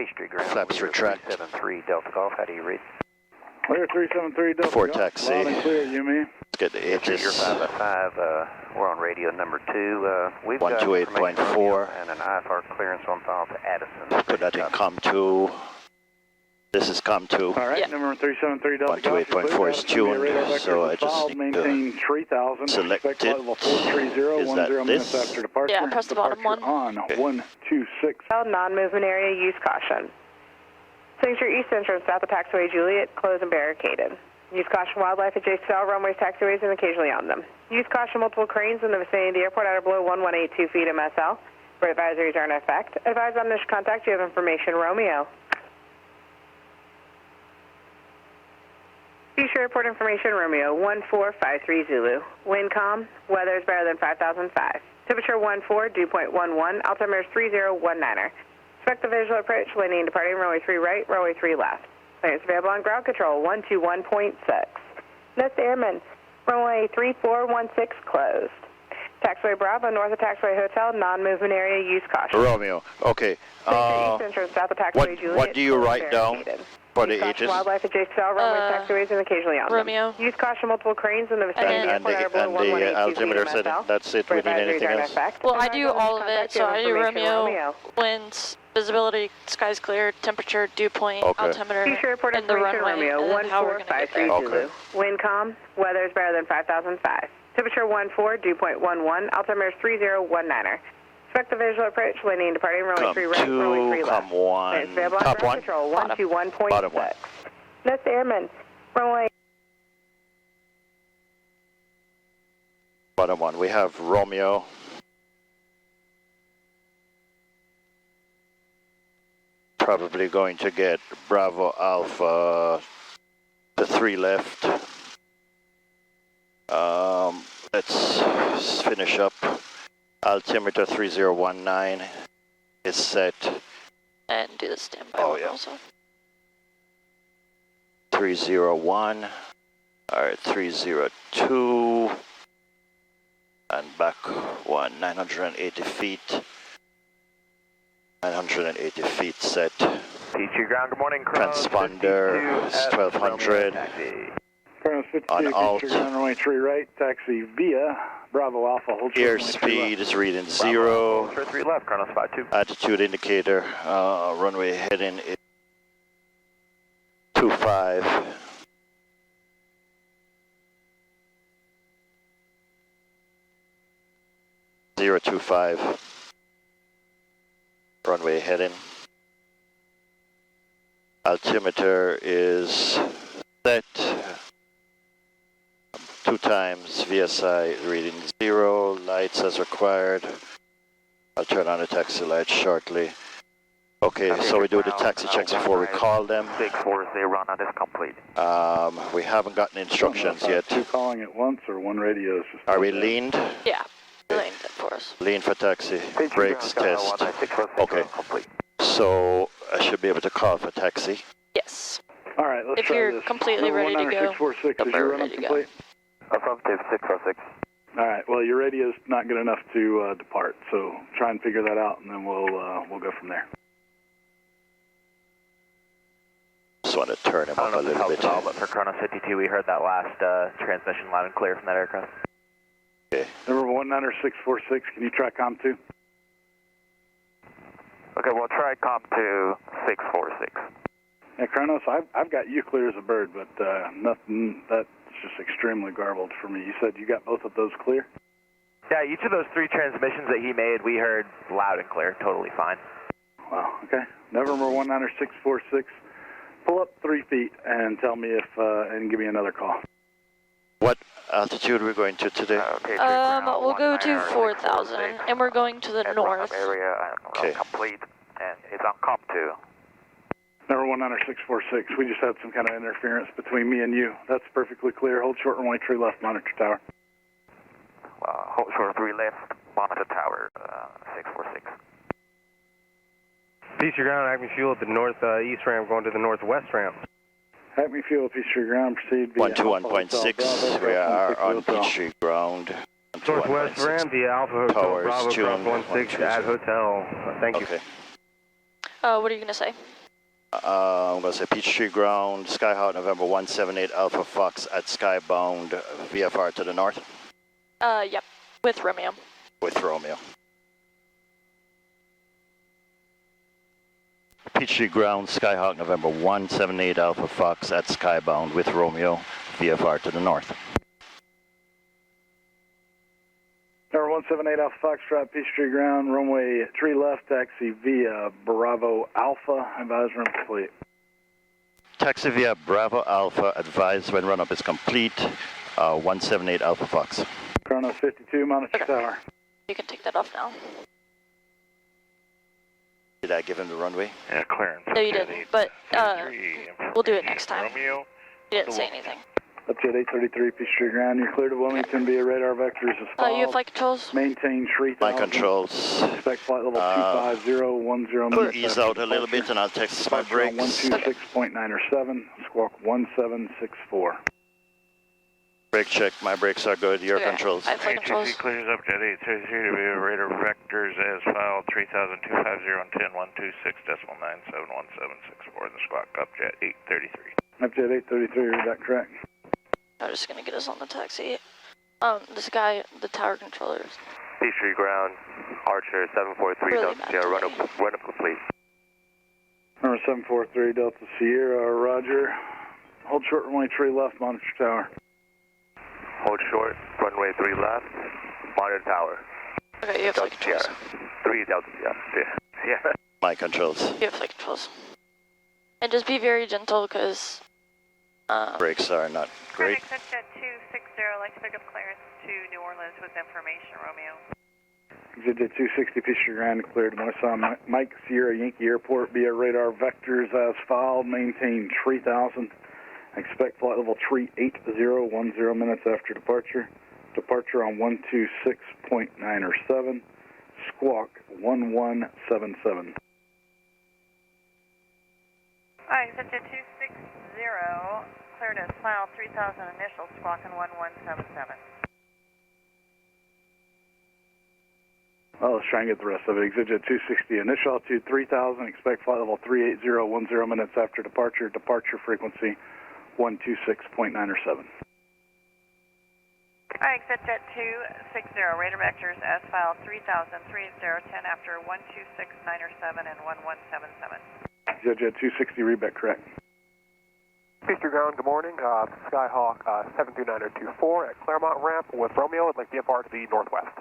Peachtree Ground. Flaps retract. 373 Delta Golf, how do you read? Clear 373 Delta Fort Golf. taxi. Loud and clear, you mean? Let's get the Aegis. You're 5 we're on radio number 2. We've got 128.4. and an IFR clearance on file to Addison. Put that in COM2. This is COM2. All right, number 373 Delta Golf. 128.4 is tuned, so I just need maintain 3000. select Expect it. level 430, Is that 10 minutes this? after departure. Yeah, press the bottom one. On Okay. 126. Non-movement area, use caution. Signature East entrance, south of taxiway Juliet, closed and barricaded. Use caution wildlife adjacent to all runways, taxiways, and occasionally on them. Use caution multiple cranes in the vicinity of the airport at or below 1182 feet MSL. Where advisories are in effect. Advise on initial contact, you have information, Romeo. Future airport information, Romeo, 1453 Zulu. Wind calm, weather is better than 5005. Temperature 14, dew point 11, altimeter is 3019er. Expect the visual approach, landing and departing, runway 3 right, runway 3 left. Clearance available on ground control, 121.6. Next airman, runway 3416 closed. Taxiway Bravo, north of Taxiway Hotel, non-movement area, use caution. Romeo, okay. East entrance, south of Taxiway Juliet. What do you write down for the Aegis? Wildlife adjacent to all runways, taxiways, and occasionally on Romeo. them. Use caution multiple cranes in the vicinity And the altimeter setting, that's it. We need anything else? Well, I do all of it, so I do Romeo, winds, visibility, skies clear, temperature, dew point, altimeter, Future airport and the information, runway, Romeo, and then how we're going to get 1453 there. Zulu. Wind calm, weather is better than 5005. Temperature 14, dew point 11, altimeter is 3019er. Expect the visual approach, landing and departing, runway 3 right, runway 3 left. COM1, top one, control, 121.6. bottom one. Next airman, runway. Bottom one. We have Romeo. Probably going to get Bravo Alpha, the 3 left. Let's finish up. Altimeter 3019 is set. And do the standby Oh, yeah. also. 301. All right, 302. And back one, 980 feet. 980 feet set. Peachtree Ground, good morning. Transponder is 1200. Kronos 52, On alt. runway 3 right, taxi via Bravo Alpha. Hold short, runway 3 Airspeed left. is reading 0. Bravo, 3 left, Kronos 52. Attitude indicator, runway heading is 25. Zero 25. Runway heading. Altimeter is set. 2 times VSI reading 0. Lights as required. I'll turn on the taxi lights shortly. Okay, so we do the taxi checks before we call them. 640 run on is complete. We haven't gotten instructions yet. 2 calling at once or 1 radio is just... Are we leaned? Yeah, leaned it for us. Lean for taxi. Brakes test. Okay. So I should be able to call for taxi. Yes. All right, let's If try you're this. completely ready to go, 646, is we're your run ready to go. complete? Affirmative, 646. All right, well, your radio's not good enough to depart, so try and figure that out, and then we'll go from there. Just want to turn him up a little bit. But for Kronos 52, we heard that last transmission loud and clear from that aircraft. Okay. Number 19646, can you try COM2? Okay, we'll try COM2 646. Yeah, Kronos, I've got you clear as a bird, but nothing, that's just extremely garbled for me. You said you got both of those clear? Yeah, each of those 3 transmissions that he made, we heard loud and clear, totally fine. Wow, okay. November 19646, pull up 3 feet and tell me if, and give me another call. What altitude are we going to today? Okay, We'll go to 4,000, and we're going to the north. Area Okay. complete, and it's on COM2. Number 19646, we just had some kind of interference between me and you. That's perfectly clear. Hold short runway 3 left, monitor tower. Hold short 3 left, monitor tower, 646. Peachtree Ground, Acme Fuel at the northeast ramp going to the northwest ramp. Acme Fuel, Peachtree Ground, proceed via 121.6. We are on Peachtree Ground. Northwest ramp, the Alpha Hotel, Towers Bravo tuned, Cross 16 at hotel. Thank you. Okay. What are you gonna say? I'm going to say Peachtree Ground, Skyhawk November 178 Alpha Fox at Skybound, VFR to the north. Yep, with Romeo. With Romeo. Peachtree Ground, Skyhawk November 178 Alpha Fox at Skybound with Romeo, VFR to the north. Number 178 Alpha Foxtrot, Peachtree Ground, runway 3 left, taxi via Bravo Alpha, advise run complete. Taxi via Bravo Alpha, advise when run-up is complete, 178 Alpha Fox. Chronos 52, monitor tower. You can take that off now. Did I give him the runway? Yeah, clearance. No, you didn't, but we'll do it next time. Romeo. You didn't say anything. Up to 833 Peachtree Ground, you're clear to Wilmington via radar vectors as follows. You have flight controls? Maintain 3000. My controls. Expect flight level 25010 minutes. Ease out a little bit and I'll text my brakes. 126.907, squawk 1764. Brake check, my brakes are good, your controls. I have flight controls. ATC clears up jet 833 to be radar vectors as filed 3250 on 10.126.971764 in the squawk up jet 833. Up jet 833, read that correct. I'm just gonna get us on the taxi. This guy, the tower controller. Peachtree Ground, Archer 743 Really Delta Sierra, run up complete. Number 743 Delta Sierra, roger. Hold short runway 3 left, monitor tower. Hold short, runway 3 left, monitor tower. Okay, you have flight Delta controls. Sierra. 3 Delta Sierra. My controls. You have flight controls. And just be very gentle, because... Brakes are not great. Jet 260, like to pick up clearance to New Orleans with information, Romeo. Exit 260 Peachtree Ground, cleared to Northside Mike Sierra Yankee Airport via radar vectors as filed. Maintain 3000. Expect flight level 38010 minutes after departure. Departure on 126.907. Squawk 1177. Alright, Jet 260, cleared as filed 3000 initial, squawking 1177. Well, let's try and get the rest of it. Exit 260, initial altitude 3000, expect flight level 38010 minutes after departure. Departure frequency 126.907. Alright, Jet 260, radar vectors as filed 3000, 3010 after 126.907 and 1177. Jet 260, read back correct. Peachtree Ground, good morning. Skyhawk 73924 at Claremont Ramp with Romeo. I'd like VFR to the northwest.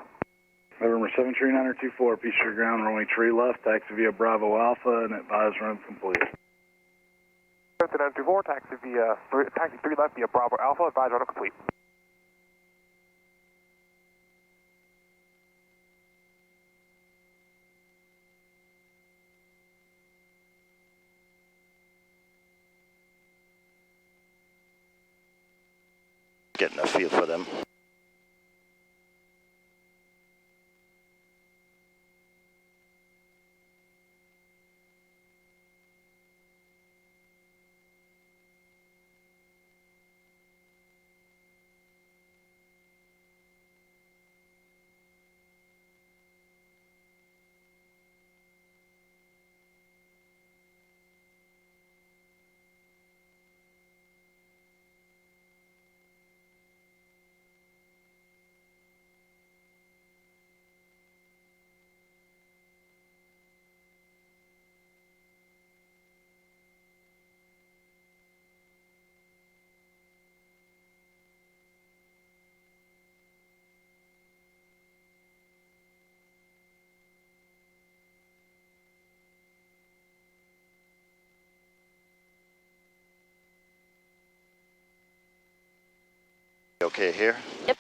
November 73924, Peachtree Ground, runway 3 left, taxi via Bravo Alpha, and advise run complete. 73924, taxi 3 left via Bravo Alpha, advise run complete. Getting a feel for them. Okay here? Yep.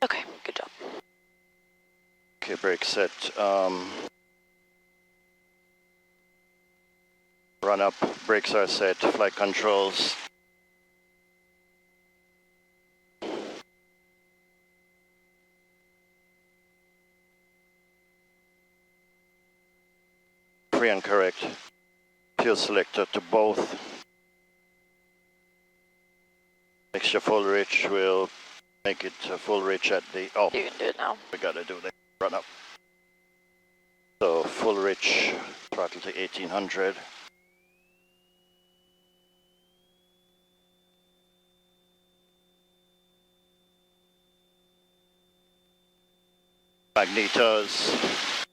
Okay, good job. Okay, brake set. Run up, brakes are set, flight controls. Free and correct. Fuel selector to both. Mixture full reach, we'll make it full reach at the, oh, You can do it now. we gotta do the run up. So full reach, throttle to 1800. Magnetos.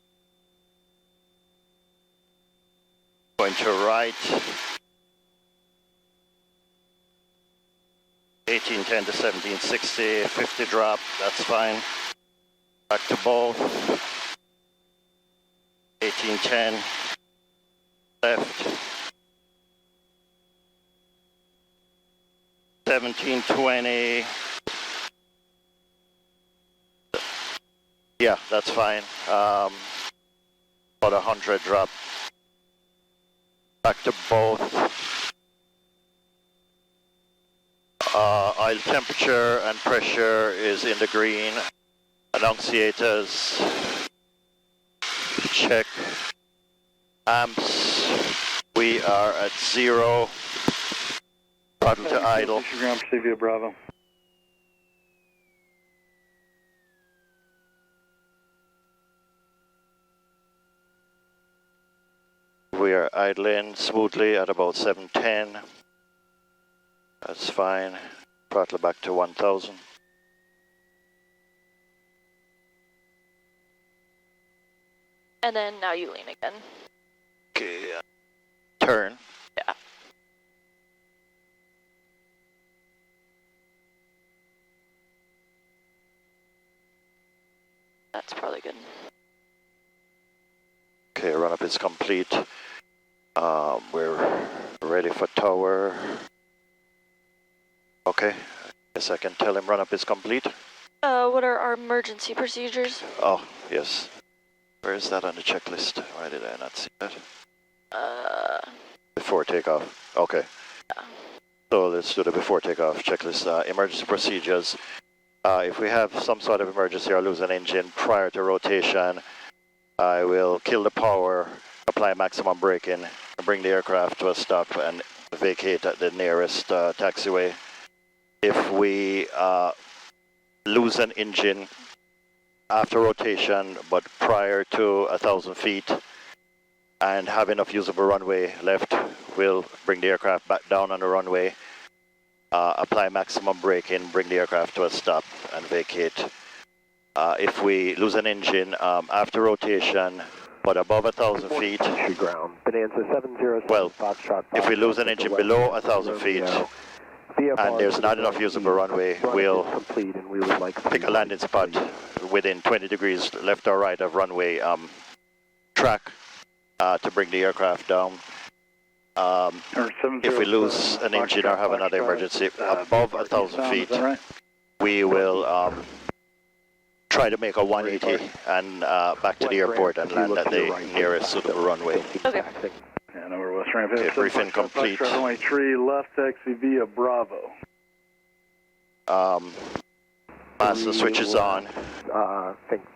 Going to right. 1810 to 1760, 50 drop, that's fine. Back to both. 1810, left. 1720. Yeah, that's fine. About 100 drop. Back to both. Oil temperature and pressure is in the green. Annunciators. Check. Amps. We are at 0. Throttle to idle. Ground Presidio Bravo. We are idling smoothly at about 710. That's fine. Throttle back to 1000. And then now you lean again. Okay. Turn. Yeah. That's probably good. Okay, run up is complete. We're ready for tower. Okay, guess I can tell him run up is complete. What are our emergency procedures? Oh, yes. Where is that on the checklist? Why did I not see that? Before takeoff. Okay. Yeah. So let's do the before takeoff checklist. Emergency procedures. If we have some sort of emergency or lose an engine prior to rotation, I will kill the power, apply maximum braking, bring the aircraft to a stop and vacate at the nearest taxiway. If we lose an engine after rotation, but prior to 1,000 feet and have enough usable runway left, we'll bring the aircraft back down on the runway, apply maximum braking, bring the aircraft to a stop and vacate. If we lose an engine after rotation, but above 1,000 feet, ground. Bonanza 707 well, Foxtrot. if we lose an engine below 1,000 feet and there's not enough usable runway, we'll pick a landing spot within 20 degrees left or right of runway track to bring the aircraft down. If we lose an engine or have another emergency above 1,000 feet, we will try to make a 180 and back to the airport and land at the nearest suitable runway. Okay. And over West Ramp. Okay, briefing complete. Runway 3 left taxi via Bravo. Master switch is on.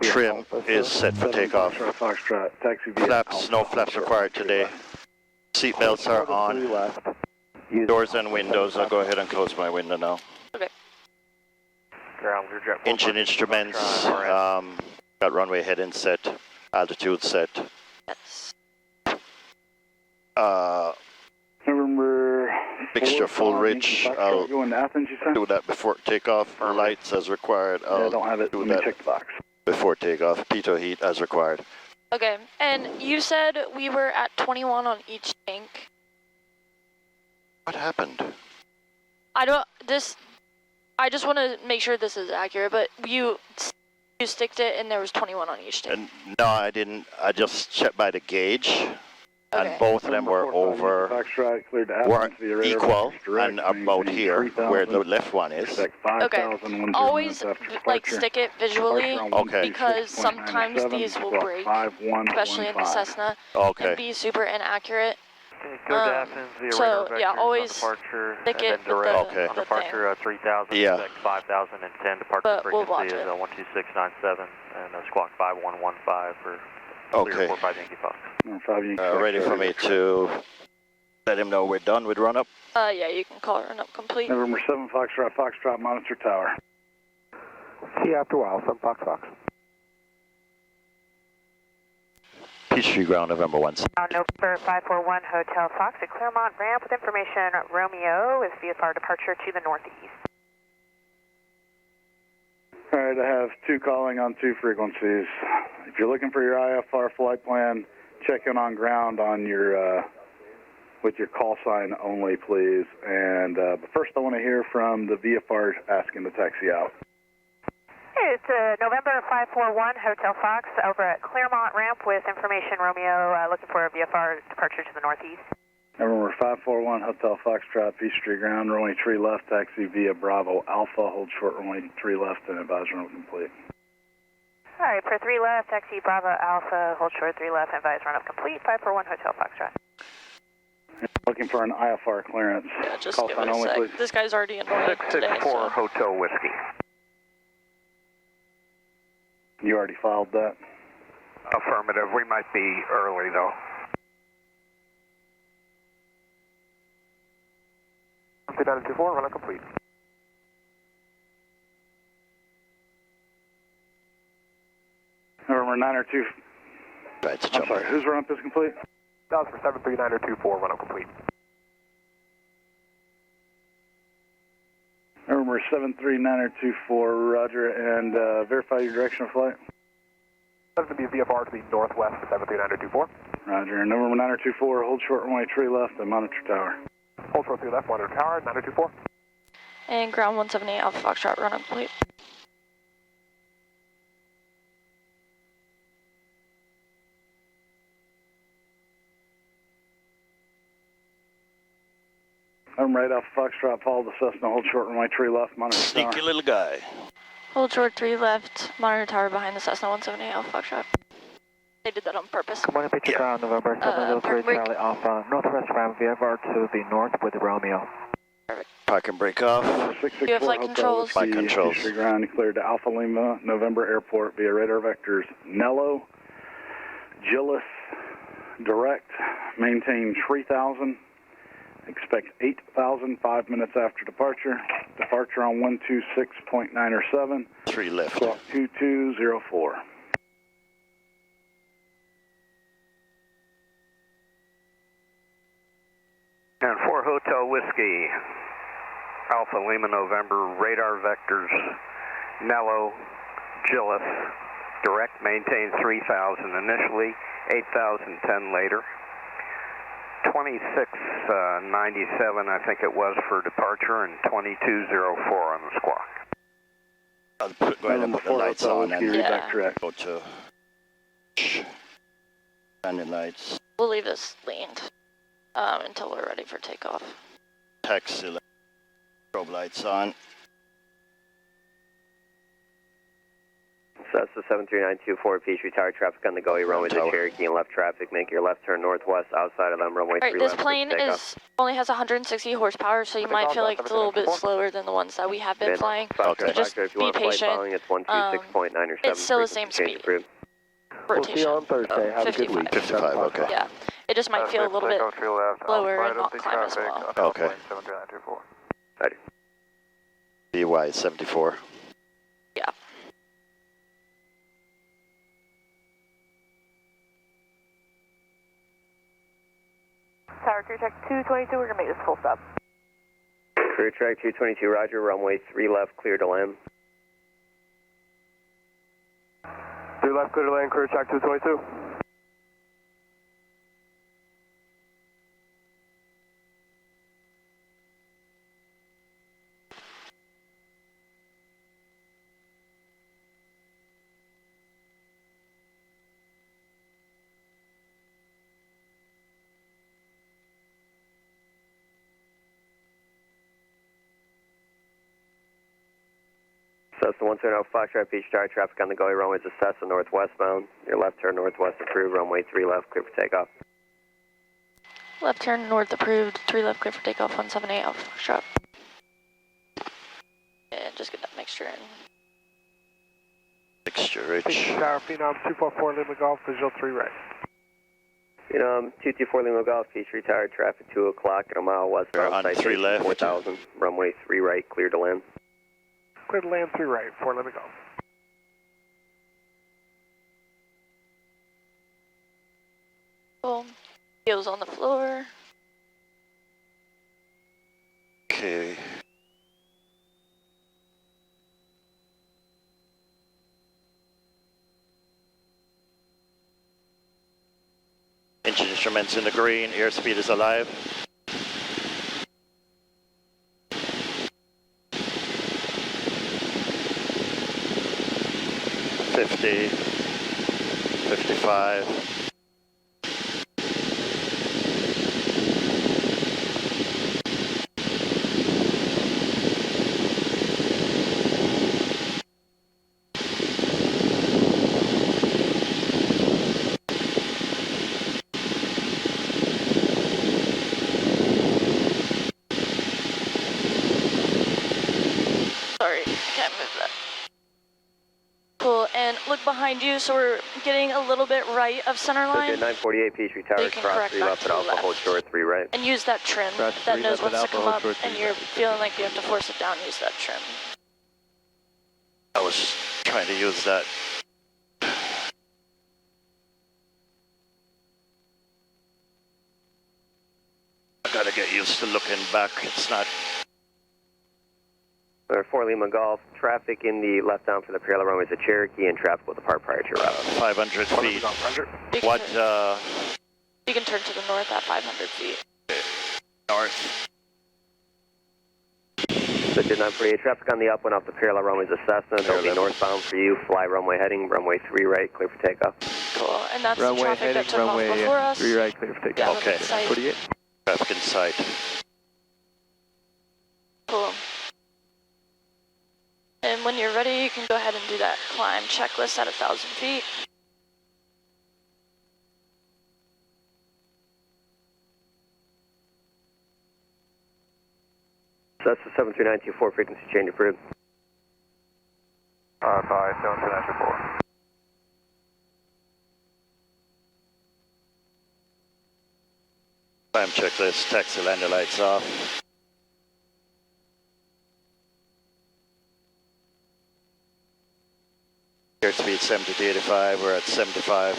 Trim is set for takeoff. Foxtrot, taxi via Flaps, no flaps required today. Seat belts are on. Doors and windows, I'll go ahead and close my window now. Okay. Engine instruments, got runway heading set, altitude set. Yes. November Mixture full reach, I'll going to Athens, you said? do that before takeoff. Lights as required, I don't have it. do Let me that check the box. before takeoff. Pitot heat as required. Okay, and you said we were at 21 on each tank. What happened? I just want to make sure this is accurate, but you sticked it and there was 21 on each tank. And no, I didn't. I just checked by the gauge, Okay. and both of them were over, were equal, and about here, where the left one is. Okay. Always like stick it visually, Okay. because sometimes these will break, especially in the Cessna, and Okay. be super inaccurate. Go to Athens via so, radar vectors yeah, on always departure, stick and it then with direct Okay. on departure 3000, Yeah. expect 5010, departure But we'll frequency watch is it. 12697, and squawk 5115 for Okay. 345 Yankee Fox. Ready for me to Let him know we're done with run up. Yeah, you can call run up complete. November 7 Foxtrot, monitor tower. See you after a while, some Fox. Peachtree Ground, November 1. November 541 Hotel Fox at Claremont Ramp with information Romeo with VFR departure to the northeast. All right, I have 2 calling on 2 frequencies. If you're looking for your IFR flight plan, check in on ground on your with your call sign only, please. And but first, I want to hear from the VFR asking to taxi out. Hey, it's November 541 Hotel Fox over at Claremont Ramp with information Romeo looking for a VFR departure to the northeast. November 541 Hotel Foxtrot, Peachtree Ground, runway 3 left, taxi via Bravo Alpha, hold short runway 3 left, and advise run up complete. All right, for 3 left, taxi Bravo Alpha, hold short 3 left, advise run up complete, 541 Hotel Foxtrot. Looking for an IFR clearance. Yeah, just Call give sign it a only, sec. please. This guy's already annoying today, 664 so. Hotel Whiskey. You already filed that? Affirmative. We might be early, though. $924, run up complete. November 902. Right, to I'm jump. sorry, whose run up is complete? That was for 73924, run up complete. November 73924, roger, and verify your direction of flight. That's going to be VFR to the northwest for 73924. Roger, and November 924, hold short runway 3 left and monitor tower. Hold short 3 left, monitor tower, 924. And ground 178 Alpha Foxtrot run up complete. I'm right off Foxtrot, follow the Cessna, hold short runway 3 left, monitor tower. Sneaky little guy. Hold short 3 left, monitor tower behind the Cessna 178 Alpha Foxtrot. They did that on purpose. Good morning, Peachtree Ground, November 703 Charlie Alpha, Northwest Ram VFR to the north with Romeo. Park and break off. 664 You have flight Hotel controls. Whiskey, Flight controls. Peachtree Ground, cleared to Alpha Lima, November Airport via radar vectors Nello, Gillis, direct, maintain 3000. Expect 8,000 5 minutes after departure. Departure on 126.907. 3 left. Squawk 2204. And 4 Hotel Whiskey, Alpha Lima November, radar vectors, Nello, Gillis, direct, maintain 3,000 initially, 8,010 later. 2697, I think it was, for departure, and 2204 on the squawk. I'll go ahead and put the Four lights Hotel on Whiskey, and read back direct. go to landing lights. We'll leave this leaned until we're ready for takeoff. Taxi, strobe lights on. Cessna 73924, Peachtree Tower, traffic on the go, you runway to Tower. Cherokee and left traffic, make your left turn northwest outside of them, runway 3 Alright, this left. plane only has 160 horsepower, so you might feel like it's a little bit slower than the ones that we have been flying. Okay. So just if you be want a flight patient. following, it's 126.9 or 7. It's still the same frequency change speed. approved. We'll see you on Thursday. Have a good 55. week. 55, okay. Yeah, it just might feel a little bit slower and not climb as well. Okay. 73924. BY 74. Yeah. Tower crew check 222, we're going to make this full stop. Crew track 222, roger, runway 3 left, clear to land. 3 left, clear to land, crew track 222. Cessna 120 Foxtrot, Peachtree Tower, traffic on the go, your runway to Cessna northwestbound, your left turn northwest approved, runway 3 left, clear for takeoff. Left turn north approved, 3 left clear for takeoff, 178 Alpha Foxtrot. And just get that mixture in. Mixture H. Peachtree Tower, Phenom 244 Lima Golf, visual 3 right. 224 Lima Golf, Peachtree Tower, traffic 2 o'clock at a mile west. We're on 3 left. 4000, runway 3 right, clear to land. Clear to land 3 right, 4 Lima Golf. Boom. Heels on the floor. Okay. Engine instruments in the green, airspeed is alive. 50, 55. Sorry, I can't move that. Cool, and look behind you, so we're getting a little bit right of center line. 948 Peachtree Tower, So you can cross correct 3 back left to at the Alpha, left. hold short 3 right. And use that trim Cross that 3 knows left what's at to Alpha, come hold up, short 3 and you're right. feeling like you have to force it down, use that trim. I was trying to use that. I gotta get used to looking back. It's not. 4 Lima Golf, traffic in the left down for the parallel runway is a Cherokee and traffic will depart prior to your route. 500 feet. You can What, turn- You can turn to the north at 500 feet. north? So 948, traffic on the upwind off the parallel runway is a Cessna. They'll be northbound for you, fly runway heading, runway 3 right, clear for takeoff. Cool, and that's the Runway traffic heading, that took off runway before us. 3 right, clear for Yeah, takeoff. Okay. site. 48. Traffic in sight. Cool. And when you're ready, you can go ahead and do that climb checklist at 1,000 feet. Cessna 73924, frequency change approved. By 73924. Climb checklist, taxi lander lights off. Airspeed 70 to 85, we're at 75.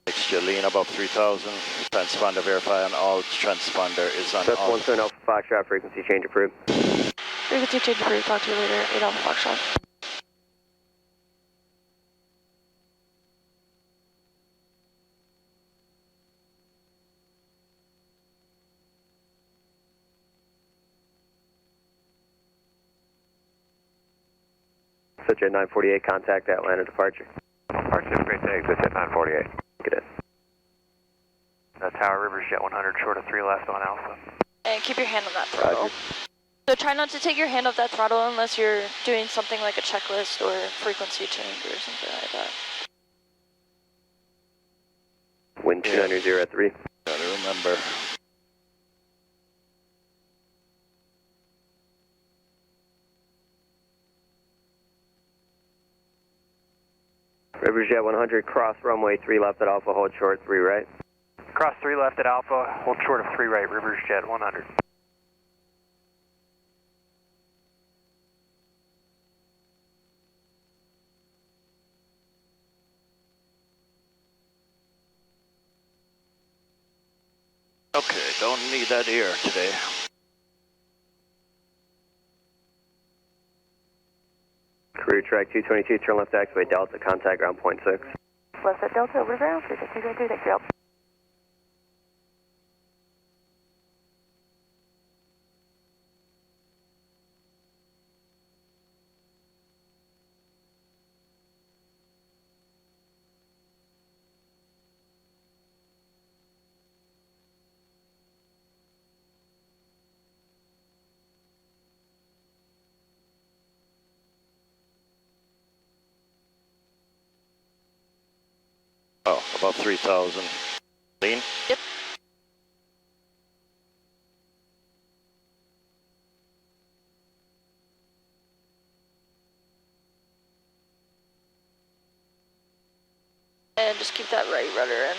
Mixture lean above 3000. Transponder verify on all, transponder is on Cessna all. 17 Alpha Foxtrot, frequency change approved. Frequency change approved. Talk to you later. 8 Alpha Foxtrot. Such a 948, contact Atlanta departure. Departure, great to exit at 948. Get it. Tower Rivers Jet 100, short of 3 left on Alpha. And keep your hand on that throttle. Roger. So try not to take your hand off that throttle unless you're doing something like a checklist or frequency change or something like that. Wind 290 at 3. Gotta remember. Rivers Jet 100, cross runway 3 left at Alpha, hold short 3 right. Cross 3 left at Alpha, hold short of 3 right, Rivers Jet 100. Okay, don't need that air today. Career track 222, turn left taxiway Delta, contact ground point 6. Left at Delta, over ground, 362, thank you. Oh, about 3000. Lean? Yep. that right rudder in.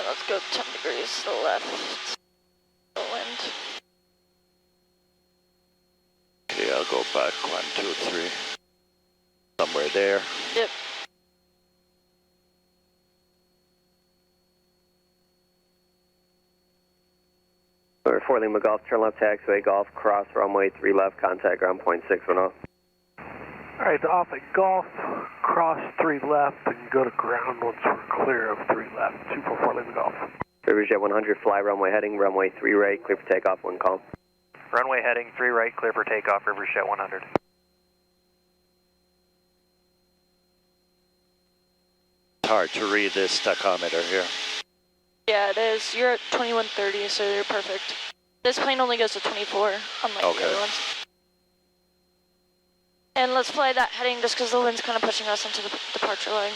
Let's go 10 degrees to the left. The wind. Okay, I'll go back 1, 2, 3. Somewhere there. Yep. Number 4 Lima Golf, turn left taxiway, Golf, cross runway 3 left, contact ground point 610. Alright, off at Golf, cross 3 left, and you go to ground once we're clear of 3 left, 244 Lima Golf. Riverjet 100, fly runway heading, runway 3 right, clear for takeoff, wind calm. Runway heading 3 right, clear for takeoff, Riverjet 100. It's hard to read this tachometer here. Yeah, it is. You're at 2130, so you're perfect. This plane only goes to 24, unlike the other ones. And let's fly that heading just because the wind's kind of pushing us into the departure line.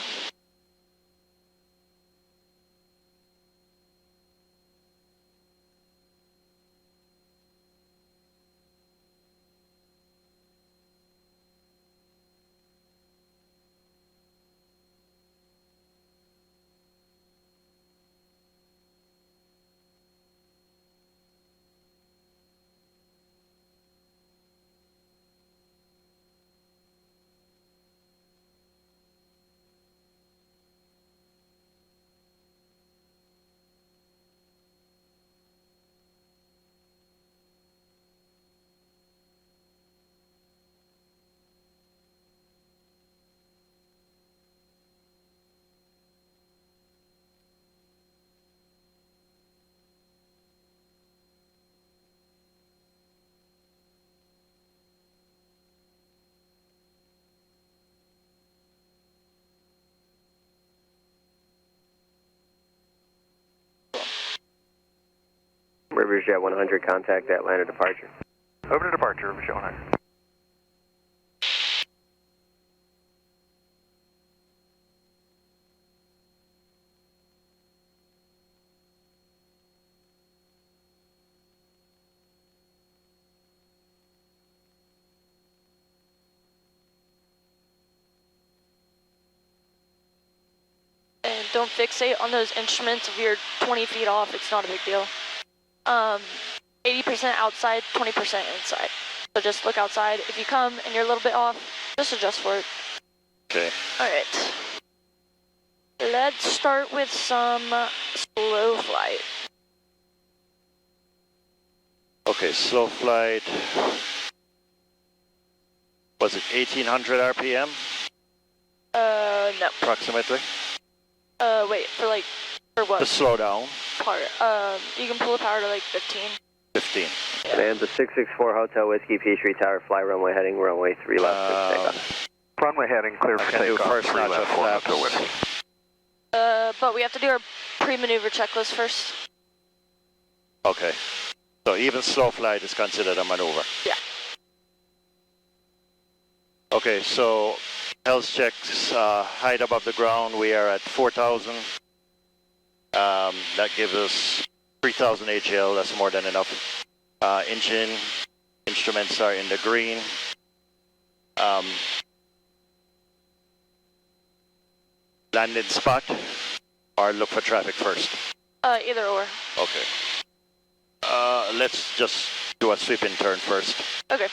Riverjet 100, contact Atlanta departure. Over to departure, Riverjet 100. And don't fixate on those instruments. If you're 20 feet off, it's not a big deal. 80% outside, 20% inside. So just look outside. If you come and you're a little bit off, just adjust for it. Okay. Alright. Let's start with some slow flight. Okay, slow flight. Was it 1800 RPM? No. Approximately? Wait, for what? To slow down. Part. You can pull the power to like 15. 15. Yeah. And the 664 Hotel Whiskey Peachtree Tower, fly runway heading, runway 3 left, clear for takeoff. Runway heading, clear for do takeoff, first 3 notch left, of 4 flaps. Hotel Whiskey. But we have to do our pre-maneuver checklist first. Okay. So even slow flight is considered a maneuver? Yeah. Okay, so health checks, height above the ground, we are at 4,000. That gives us 3,000 AGL, that's more than enough. Engine instruments are in the green. Landing spot, or look for traffic first? Either or. Okay. Let's just do a sweeping turn first. Okay.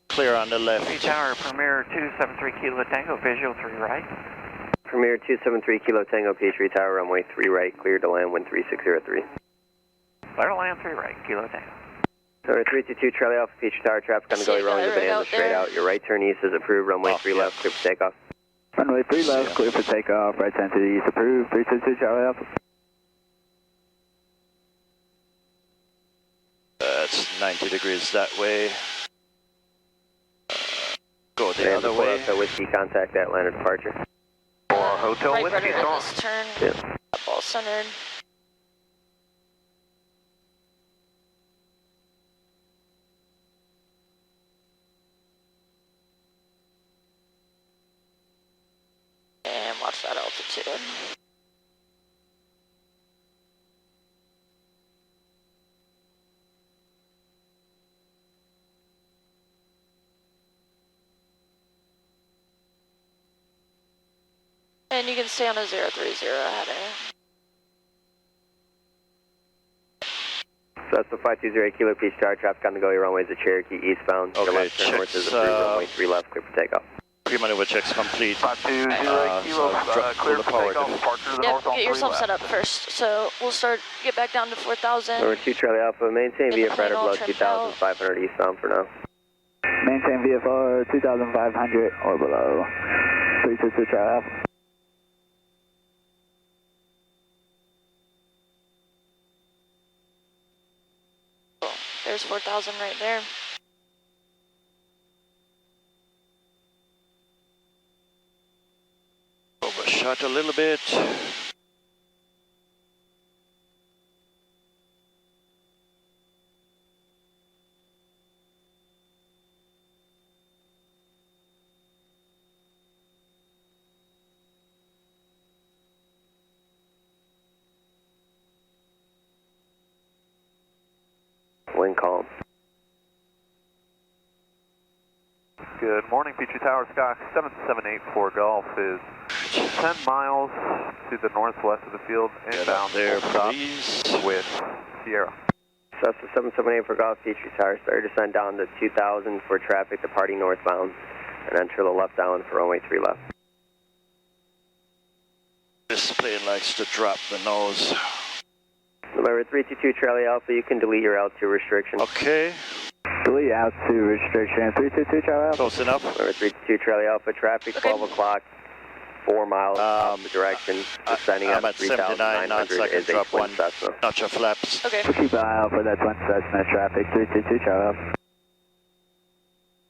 Clear on the left. P Tower, Premier 273 Kilo Tango, visual 3 right. Premier 273 Kilo Tango Peachtree Tower, runway 3 right, clear to land, wind 3603. Clear to land 3 right, Kilo Tango. Number 322 Charlie Alpha Peachtree Tower, traffic on the Gully Runway, the Bonanza straight out. Your right turn east is approved, runway 3 left, clear for takeoff. Runway 3 left, clear for takeoff, right turn to the east, approved, 322 Charlie Alpha. That's 90 degrees that way. Go the And other way. Hotel Whiskey, contact Atlanta departure. Or Hotel Right Whiskey, rudder it's on on. this turn. Yeah. Ball centered. reach that altitude. And you can stay on a 030 heading. So that's the 520 Kilo Peach Tower, traffic on the GOE runway is a Cherokee eastbound. Okay, Your left turn north is approved, runway 3 left, clear for takeoff. Pre-maneuver checks complete. 520 Kilo, pull clear the for power takeoff, to- departure to the Yep, north on get 3 yourself left. set up first. So we'll get back down to 4,000. Number 2 Charlie Alpha, maintain Get the VFR plane all below trimmed 2,500 eastbound for now. Maintain VFR 2,500 or below. 322 Charlie Alpha. Cool. There's 4,000 right there. Overshot a little bit. Wind calm. Good morning, Peachtree Tower, Sky 7784 Golf is 10 miles to the northwest of the field, inbound There, full stop please. with Sierra. So that's the 778 for Golf, Peachtree Tower, start descend down to 2,000 for traffic departing northbound, and enter the left down for runway 3 left. This plane likes to drop the nose. Number 322 Charlie Alpha, you can delete your L2 restriction. Okay, Delete altitude restriction. 322 Charlie Alpha. close enough. Number 322 Charlie Alpha, traffic Okay. 12 o'clock, 4 miles the direction, descending I'm at at 79 knots, I 3,900 can is a drop twin one Cessna. notch of flaps. Okay. Keep an eye out for that twin Cessna traffic. 322 Charlie Alpha.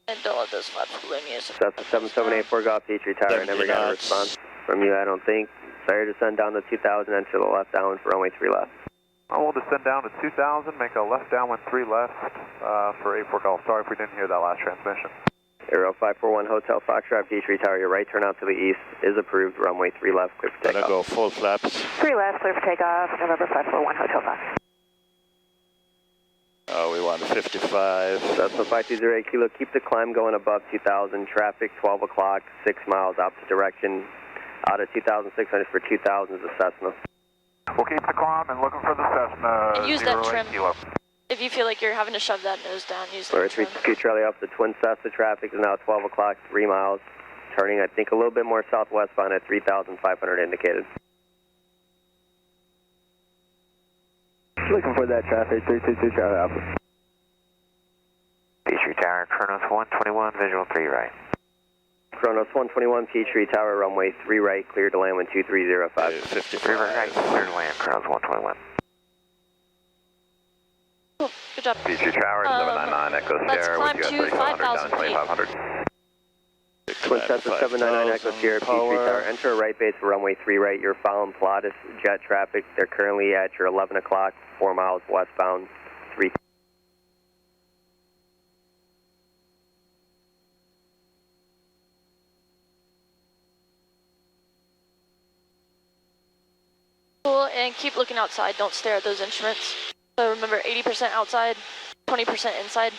And don't let those flaps balloon you. So that's the 7784 Golf, Peachtree Tower, I never 70 got a knots. response from you, I don't think. Start descend down to 2,000, enter the left down for runway 3 left. I will descend down to 2,000, make a left downwind 3 left for 84 Golf. Sorry if we didn't hear that last transmission. Aero 541 Hotel Foxtrot, Peachtree Tower, your right turn out to the east is approved, runway 3 left, clear for Gonna takeoff. go full flaps. 3 left, clear for takeoff, November 541 Hotel Fox. We want 55. That's the 520 Kilo, keep the climb going above 2,000, traffic 12 o'clock, 6 miles opposite direction, out of 2,600 for 2,000 is a Cessna. We'll keep the climb and looking for the Cessna. And use that 08 trim. Kilo. If you feel like you're having to shove that nose down, use Number that trim. 322 Charlie up, the twin Cessna traffic is now 12 o'clock, 3 miles, turning I think a little bit more southwestbound at 3,500 indicated. Looking for that traffic. 322 Charlie Alpha. Peachtree Tower, Kronos 121, visual 3 right. Kronos 121 Peachtree Tower, runway 3 right, clear to land when 2305. 3 right, clear to land, Kronos 121. Cool. Good job. Peachtree Tower, 799 Echo Let's Sierra climb with to US 800 down 5,000 feet. 2,500. Twin Cessna 799 Echo Sierra, Peachtree Tower, enter a right base for runway 3 right. You're following Pilatus jet traffic. They're currently at your 11 o'clock, 4 miles westbound, 3. Cool, and keep looking outside. Don't stare at those instruments. So remember, 80% outside, 20% inside.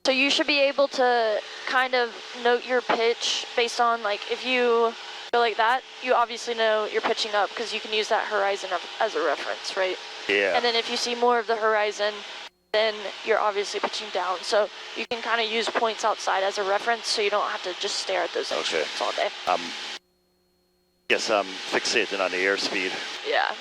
So you should be able to kind of note your pitch based on, like, if you go like that, you obviously know you're pitching up because you can use that horizon as a reference, right? Yeah. And then if you see more of the horizon, then you're obviously pitching down. So you can kind of use points outside as a reference so you don't have to just stare at those instruments all day. Guess I'm fixating on the airspeed. Yeah.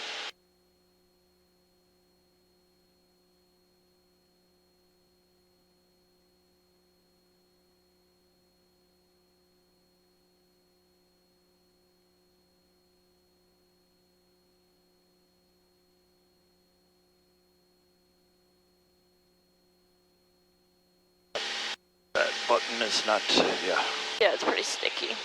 That button is not, yeah. Yeah, it's pretty sticky.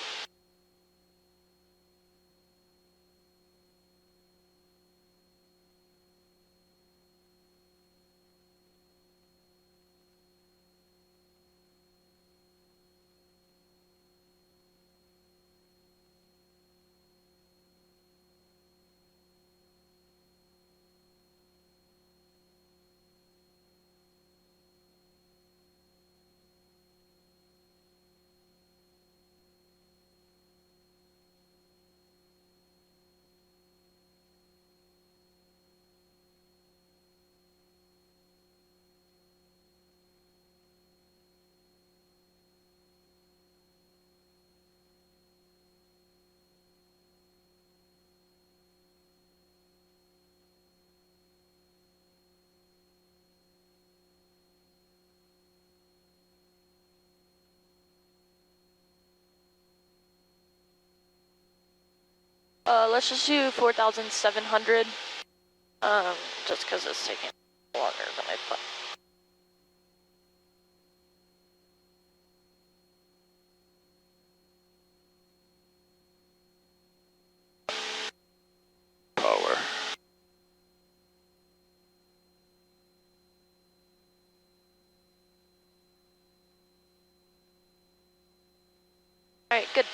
Let's just do 4,700. Just because it's taking longer than I thought. Power. All right, good.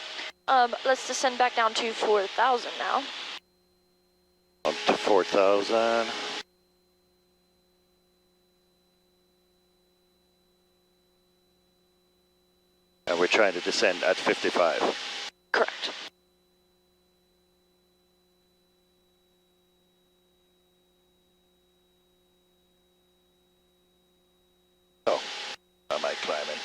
Let's descend back down to 4,000 now. Up to 4,000. And we're trying to descend at 55. Correct. Oh, am I climbing?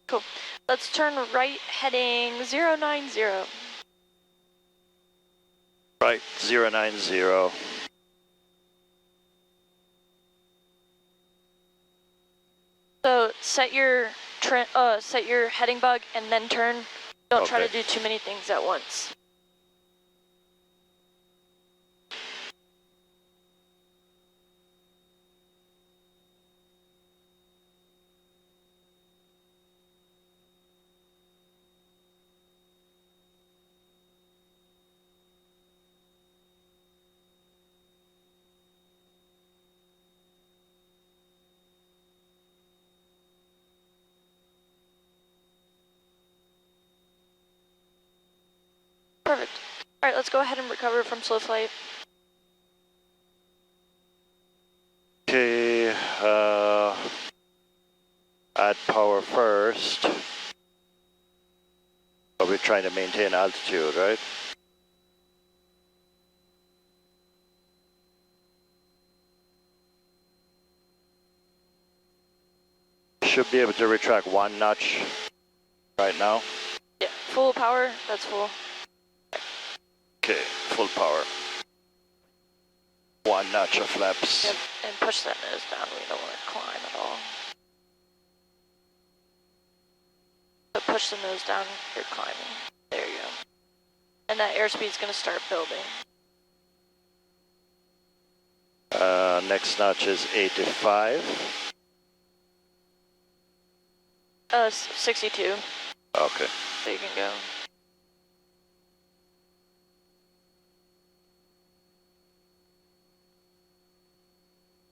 Cool. Let's turn right heading 090. Right, 090. So set your heading bug and then turn. Don't try to do too many things at once. Perfect. All right, let's go ahead and recover from slow flight. Okay, add power first. But we're trying to maintain altitude, right? Should be able to retract 1 notch right now. Yeah, full power, that's full. Okay, full power. 1 notch of flaps. Yep, and push that nose down, we don't want to climb at all. So push the nose down, you're climbing. There you go. And that airspeed's going to start building. Next notch is 85. 62. Okay. So you can go.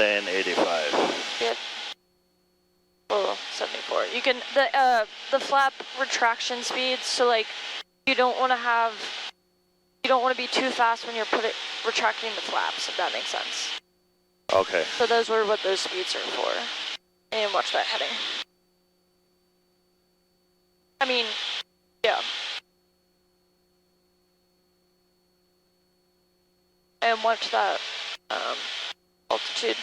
1085. Yep. Oh, 74. You can the flap retraction speeds. So like, you don't want to be too fast when you're retracting the flaps. If that makes sense. Okay. So those were what those speeds are for. And watch that heading. I mean, yeah. And watch that altitude.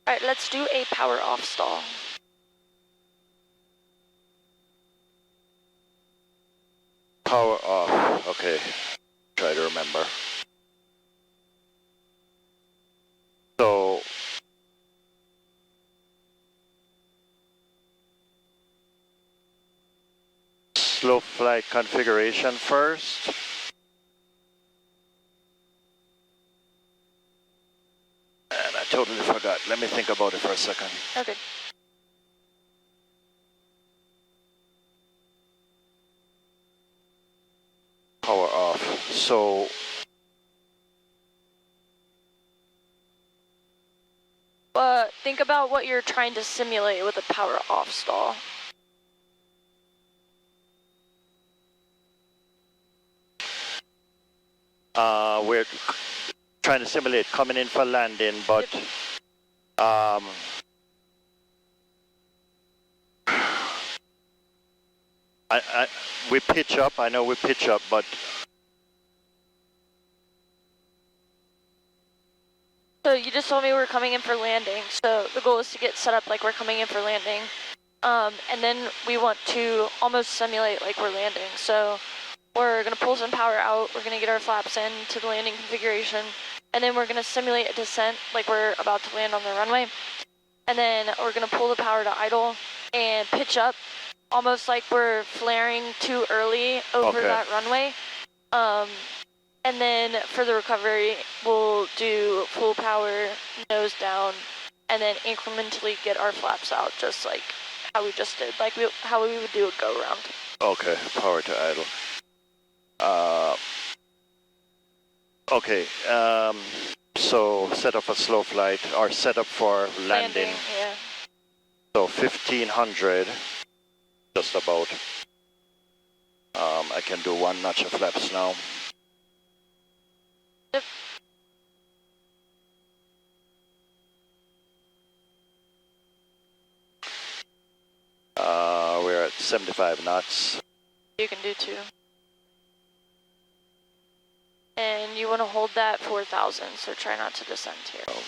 All right, let's do a power off stall. Power off. Okay. Try to remember. So slow flight configuration first. And I totally forgot. Let me think about it for a second. Okay. Power off. So think about what you're trying to simulate with a power off stall. We're trying to simulate coming in for landing, but yep. We pitch up. I know we pitch up, but so you just told me we're coming in for landing. So the goal is to get set up like we're coming in for landing, and then we want to almost simulate like we're landing. So we're gonna pull some power out. We're gonna get our flaps in to the landing configuration, and then we're gonna simulate a descent like we're about to land on the runway. And then we're gonna pull the power to idle and pitch up, almost like we're flaring too early over that runway. And then for the recovery, we'll do full power, nose down, and then incrementally get our flaps out, just like how we just did, like how we would do a go round. Okay, power to idle. Okay, so set up a slow flight, or set up for landing. Yeah. So 1500, just about. I can do one notch of flaps now. Yep. We're at 75 knots. You can do 2. And you want to hold that 4,000, so try not to descend here. Oh.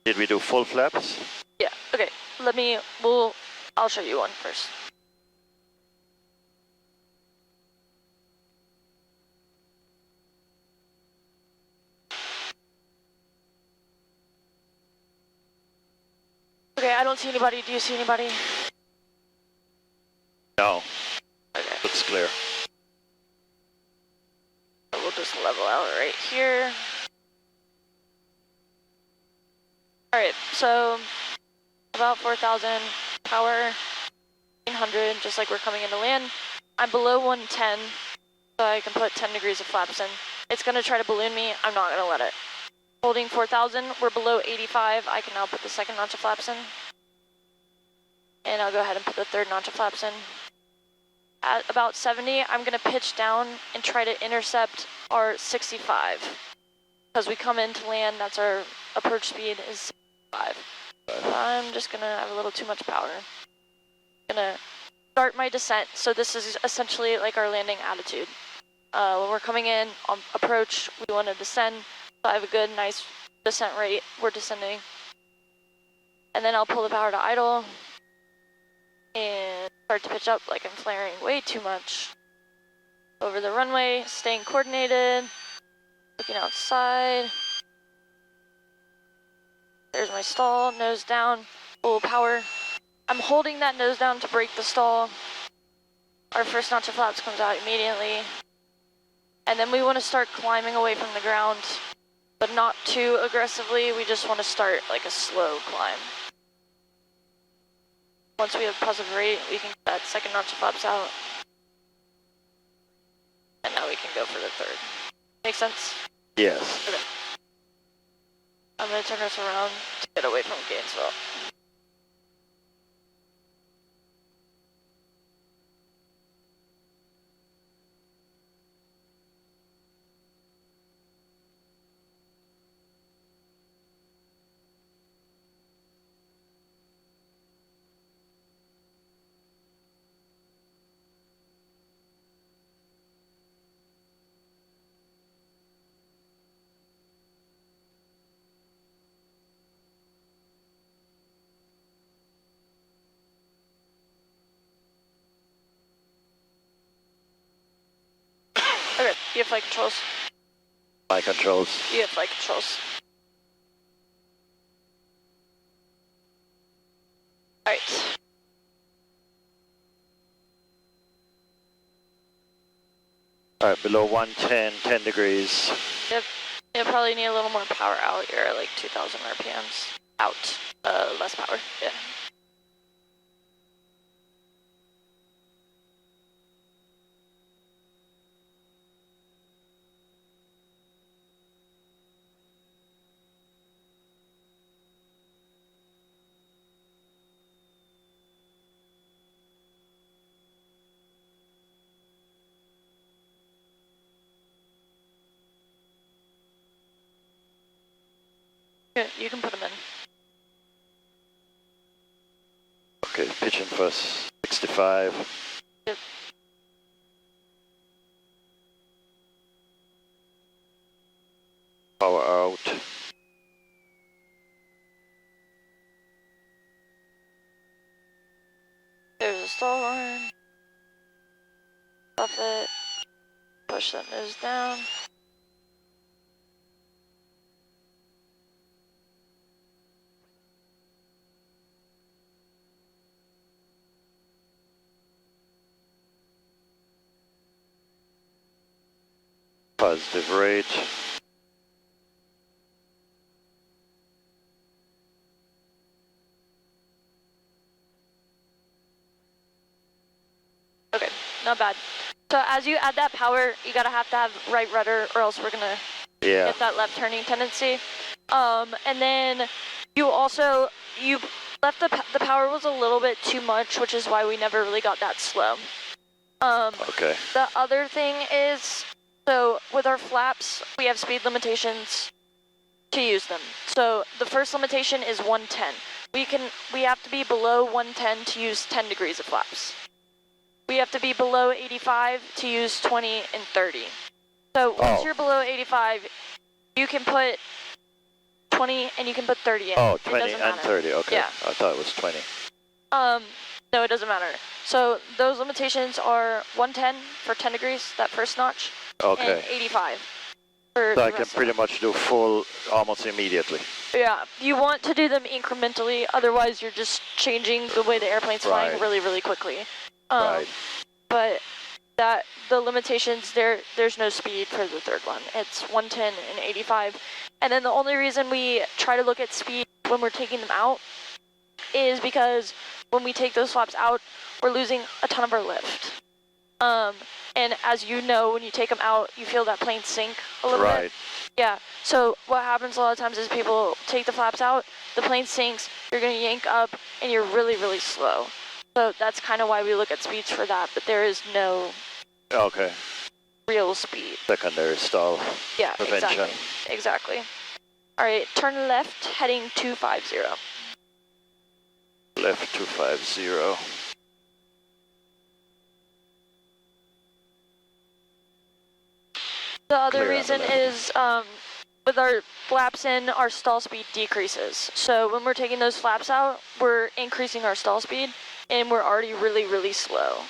Did we do full flaps? Yeah, okay. I'll show you one first. Okay, I don't see anybody. Do you see anybody? No. Okay. Looks clear. We'll just level out right here. Alright, so about 4,000 power, 1,800, just like we're coming in to land. I'm below 110, so I can put 10 degrees of flaps in. It's going to try to balloon me. I'm not going to let it. Holding 4,000, we're below 85. I can now put the second notch of flaps in. And I'll go ahead and put the third notch of flaps in. At about 70, I'm going to pitch down and try to intercept our 65. Because we come in to land, that's our approach speed is 65. I'm just going to have a little too much power. I'm going to start my descent. So this is essentially like our landing attitude. When we're coming in on approach, we want to descend. So I have a good, nice descent rate. We're descending. And then I'll pull the power to idle. and start to pitch up like I'm flaring way too much. Over the runway, staying coordinated, looking outside. There's my stall, nose down, full power. I'm holding that nose down to break the stall. Our first notch of flaps comes out immediately. And then we want to start climbing away from the ground, but not too aggressively. We just want to start like a slow climb. Once we have positive rate, we can get that second notch of flaps out. And now we can go for the third. Make sense? Yes. Okay. I'm going to turn us around to get away from Gainesville. Okay, you have flight controls. My controls. You have flight controls. Alright. Alright, below 110, 10 degrees. Yep. You'll probably need a little more power out. You're at like 2,000 RPMs. Out. Less power. Yeah. You can put them in. Okay, pitching for 65. Yep. Power out. There's a stall horn. Off it. Push that nose down. Positive rate. Okay, not bad. So as you add that power, you gotta have to have right rudder, or else we're gonna get that left turning tendency. And then you also, you left the power was a little bit too much, which is why we never really got that slow. Okay. The other thing is, so with our flaps, we have speed limitations to use them. So the first limitation is 110. We have to be below 110 to use 10 degrees of flaps. We have to be below 85 to use 20 and 30. So once you're below 85, you can put 20 and you can put 30 in. Oh, 20 and 30, okay. Yeah. I thought it was 20. No, it doesn't matter. So those limitations are 110 for 10 degrees, that first notch, Okay. and 85 for So the I can rest of pretty them. much do full almost immediately. Yeah, you want to do them incrementally, otherwise you're just changing the way the airplane's flying Right. really, really quickly. Right. But the limitations, there's no speed for the third one. It's 110 and 85. And then the only reason we try to look at speed when we're taking them out is because when we take those flaps out, we're losing a ton of our lift. And as you know, when you take them out, you feel that plane sink a little bit. Right. Yeah, so what happens a lot of times is people take the flaps out, the plane sinks, you're going to yank up, and you're really, really slow. So that's kind of why we look at speeds for that, but there is no Okay. real speed. Secondary stall. Yeah, Prevention. exactly. All right, turn left, heading 250. Left 250. The other Clear on the reason left. is with our flaps in, our stall speed decreases. So when we're taking those flaps out, we're increasing our stall speed. and we're already really, really slow.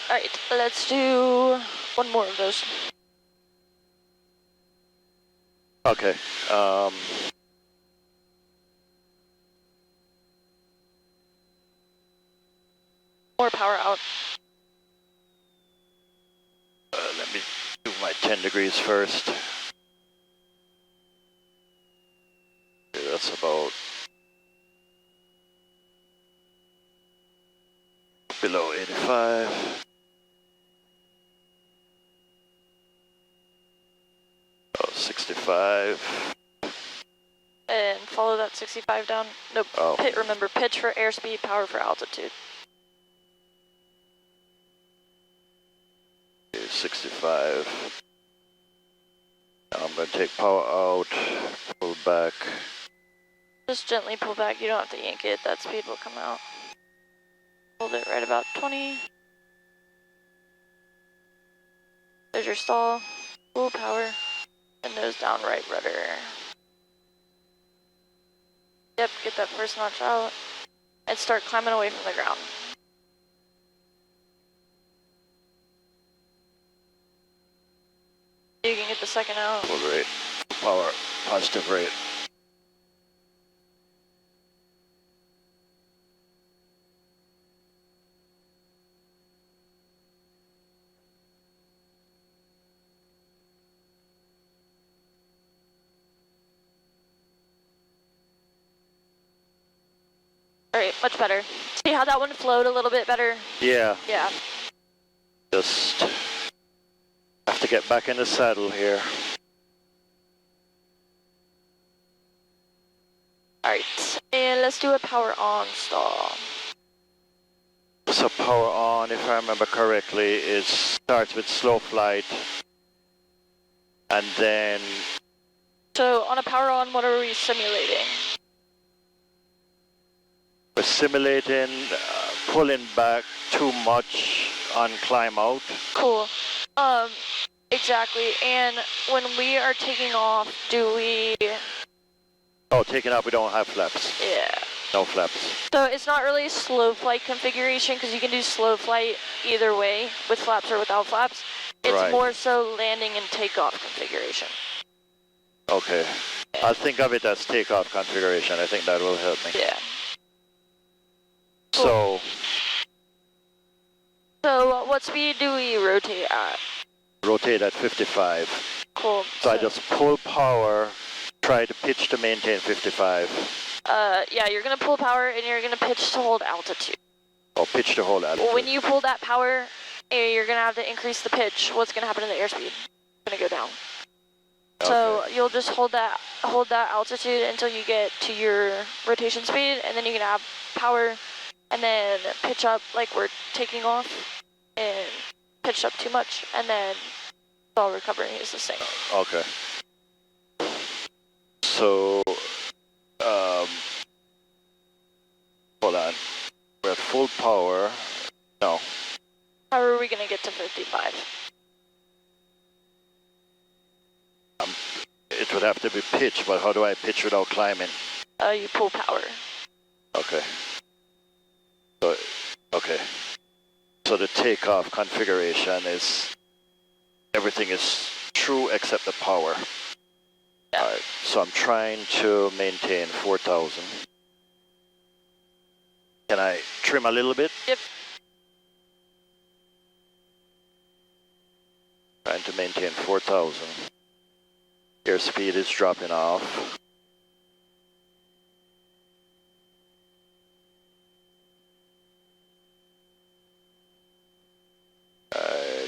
All right, let's do one more of those. Okay. More power out. Let me do my 10 degrees first. Okay, that's about below 85. Oh, 65. And follow that 65 down. Nope. Oh. Remember, pitch for airspeed, power for altitude. 65. Now I'm going to take power out, pull back. Just gently pull back. You don't have to yank it. That speed will come out. Hold it right about 20. There's your stall. Full power. And nose down, right rudder. Yep, get that first notch out. And start climbing away from the ground. You can get the second out. Full rate, power, positive rate. Alright, much better. See how that one flowed a little bit better? Yeah. Yeah. Just have to get back in the saddle here. Alright, and let's do a power on stall. So power on, if I remember correctly, it starts with slow flight. And then... So on a power on, what are we simulating? We're simulating pulling back too much on climb out. Cool. Exactly. And when we are taking off, do we... Oh, taking off, we don't have flaps. Yeah. No flaps. So it's not really a slow flight configuration because you can do slow flight either way, with flaps or without flaps. It's Right. more so landing and takeoff configuration. Okay. I'll think of it as takeoff configuration. I think that will help me. Yeah. So, So what speed do we rotate at? rotate at 55. Cool. So I just pull power, try to pitch to maintain 55. Yeah, you're gonna pull power and you're gonna pitch to hold altitude. Oh, pitch to hold altitude. When you pull that power, you're gonna have to increase the pitch. What's gonna happen to the airspeed? It's gonna go down. Okay. So you'll just hold that altitude until you get to your rotation speed, and then you can add power, and then pitch up like we're taking off, and pitch up too much, and then Stall recovery is the same. Okay. So, hold on. We're at full power. No. How are we going to get to 55? It would have to be pitch, but how do I pitch without climbing? You pull power. Okay. So, okay. So the takeoff configuration is, everything is true except the power. Yeah. Alright, so I'm trying to maintain 4,000. Can I trim a little bit? Yep. Trying to maintain 4,000. Airspeed is dropping off.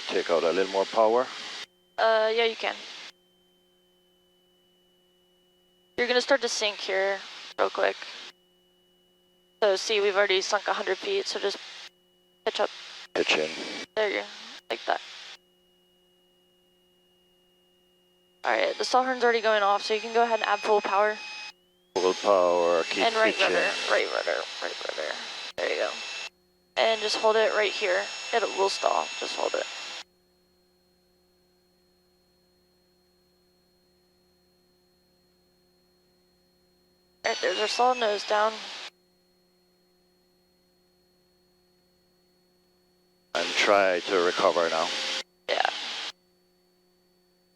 Take out a little more power. Yeah, you can. You're gonna start to sink here real quick. So see, we've already sunk 100 feet, so just pitch up. Pitch in. There you go, like that. Alright, the stall horn's already going off, so you can go ahead and add full power. Full power, keep and right pitching. rudder, right rudder, right rudder. There you go. And just hold it right here. It will stall, just hold it. Alright, there's our stall nose down. And try to recover now. Yeah.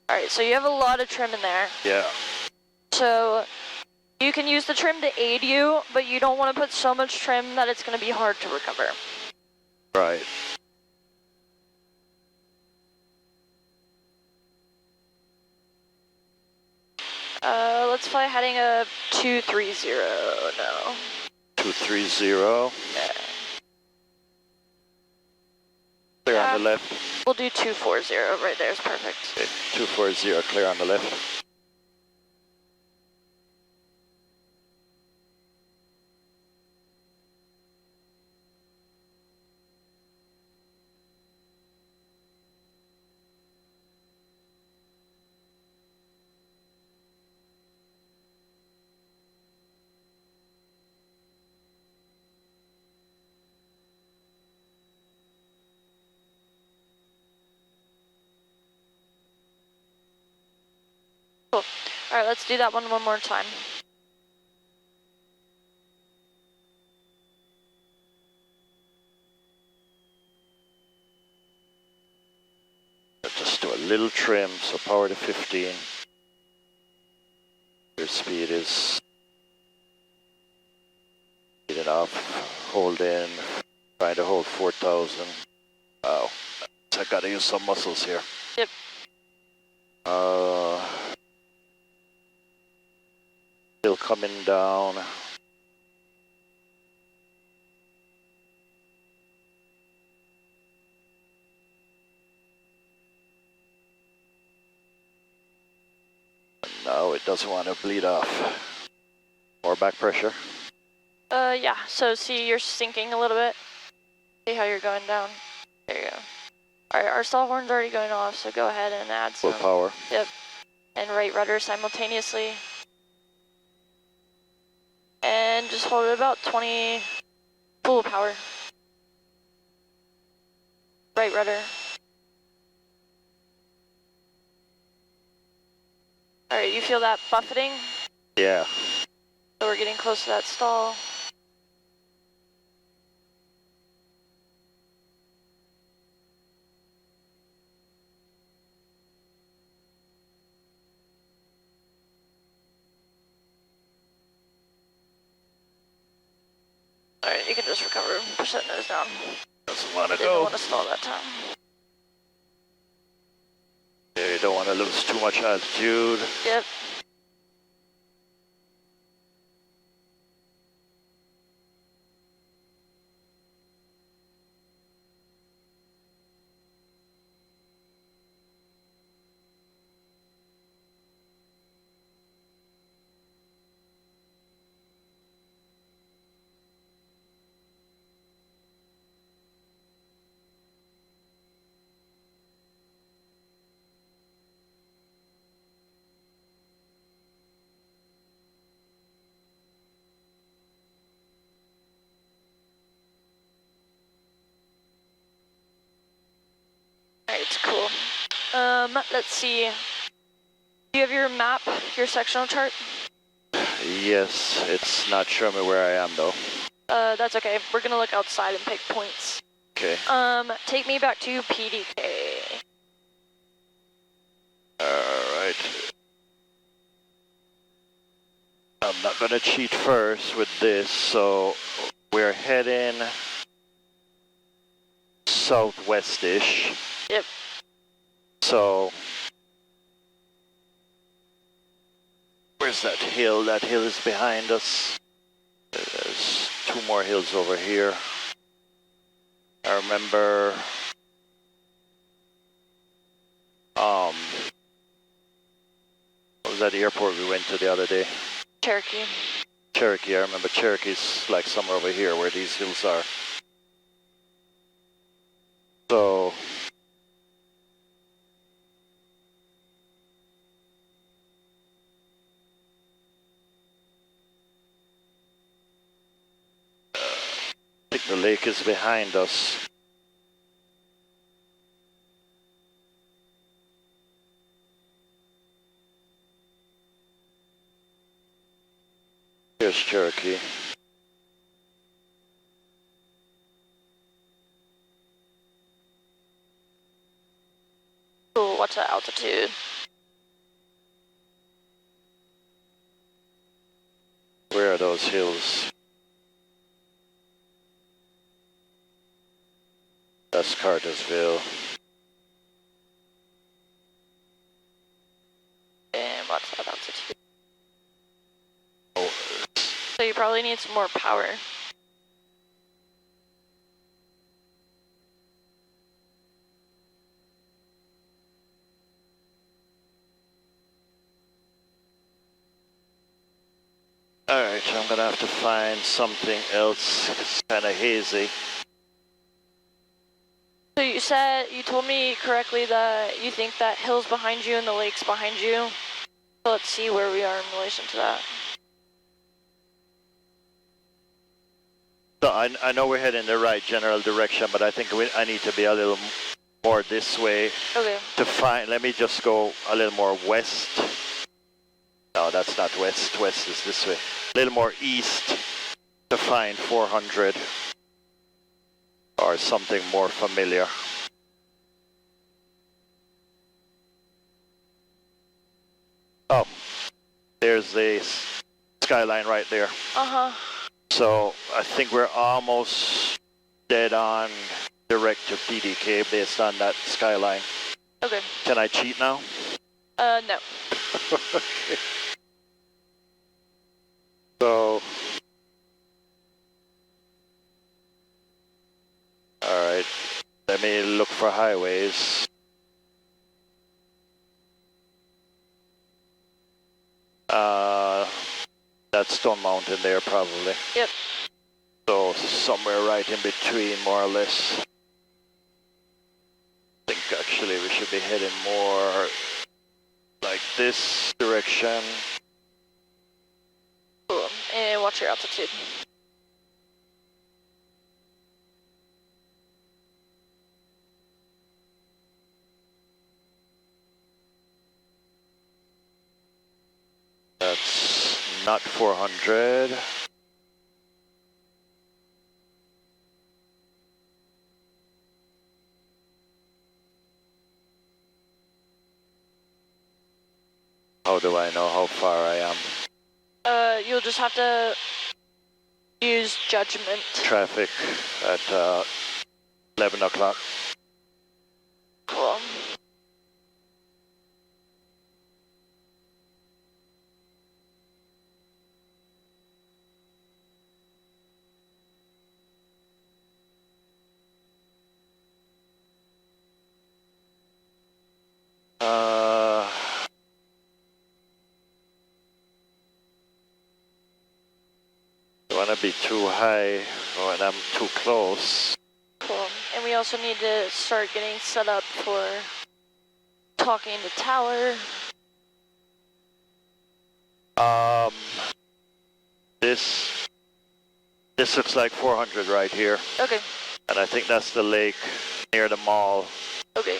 Alright, so you have a lot of trim in there. Yeah. So you can use the trim to aid you, but you don't want to put so much trim that it's going to be hard to recover. Right. Let's fly heading a 230, no. 230. Yeah. Clear on the left. We'll do 240, right there is perfect. Okay, 240, clear on the left. Cool. Alright, let's do that one more time. Just do a little trim, so power to 15. Your speed is speeding up, hold in, trying to hold 4,000. Wow, I gotta use some muscles here. Yep. Still coming down. No, it doesn't want to bleed off. More back pressure. Yeah, so see you're sinking a little bit. See how you're going down? There you go. Alright, our stall horn's already going off, so go ahead and add some. Full power. Yep. And right rudder simultaneously. And just hold it about 20, full power. Right rudder. Alright, you feel that buffeting? Yeah. So we're getting close to that stall. Alright, you can just recover, push that nose down. Doesn't want to Didn't go. want to stall that time. Yeah, you don't want to lose too much altitude. Yep. Cool. Let's see. Do you have your map, your sectional chart? Yes, it's not showing me where I am though. That's okay. We're gonna look outside and pick points. Okay. Take me back to PDK. Alright. I'm not gonna cheat first with this, so we're heading southwest-ish. Yep. So where's that hill? That hill is behind us. There's 2 more hills over here. I remember what was that airport we went to the other day? Cherokee. Cherokee. I remember Cherokee's like somewhere over here where these hills are. So I think the lake is behind us. Here's Cherokee. Cool, what's the altitude? Where are those hills? That's Cartersville. And what's that altitude? Oh. So you probably need some more power. Alright, I'm gonna have to find something else. It's kind of hazy. So you told me correctly that you think that hill's behind you and the lake's behind you. So let's see where we are in relation to that. So I know we're heading in the right general direction, but I think I need to be a little more this way. Okay. To find, let me just go a little more west. No, that's not west. West is this way. A little more east to find 400 or something more familiar. Oh, there's the skyline right there. Uh-huh. So I think we're almost dead on direct to PDK based on that skyline. Okay. Can I cheat now? No. Okay. So, alright, let me look for highways. That's Stone Mountain there probably. Yep. So somewhere right in between more or less. I think actually we should be heading more like this direction. Cool. And what's your altitude? That's not 400. How do I know how far I am? You'll just have to use judgment. Traffic at 11 o'clock. Cool. Don't want to be too high when I'm too close. Cool. And we also need to start getting set up for talking to tower. This looks like 400 right here. Okay. And I think that's the lake near the mall. Okay.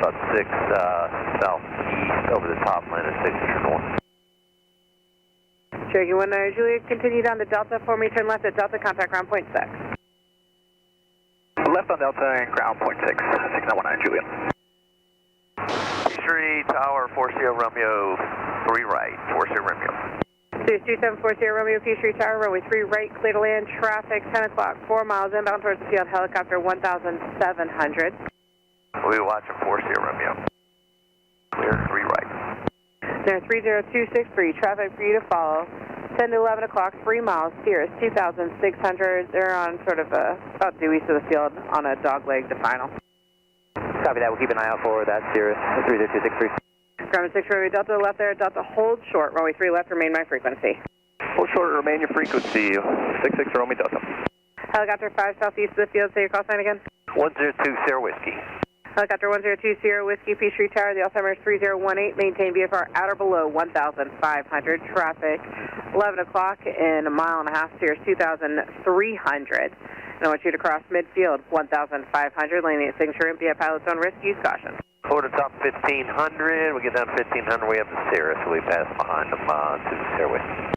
about 6 southeast over the top line of Signature North. Cherokee 19 Juliet, continue down to Delta for me, turn left at Delta, contact ground point 6. Left on Delta and ground point 6, 6919 Juliet. Peachtree Tower, 40 Romeo, 3 right, 40 Romeo. Series 2740 Romeo, Peachtree Tower, runway 3 right, clear to land, traffic, 10 o'clock, 4 miles inbound towards the field, helicopter 1,700. We'll be watching 40 Romeo. Clear, 3 right. There 30263, traffic for you to follow. 10 to 11 o'clock, 3 miles, Cirrus 2,600. They're on sort of about due east of the field on a dog leg to final. Copy that, we'll keep an eye out for that Cirrus 30263. Ground 6 Romeo Delta left there, Delta hold short, runway 3 left, remain my frequency. Hold short, remain your frequency, 66 Romeo Delta. Helicopter 5 southeast of the field, say your call sign again. 102 Sierra Whiskey. Helicopter 102 Sierra Whiskey, Peachtree Tower, the Alzheimer's 3018, maintain VFR at or below 1,500, traffic 11 o'clock in a mile and a half, Cirrus 2,300. And I want you to cross midfield, 1,500, landing at Signature Room, be at pilot's own risk, use caution. Over the top 1,500, we get down 1,500, we have the Cirrus, so we pass behind them to the Sierra Whiskey.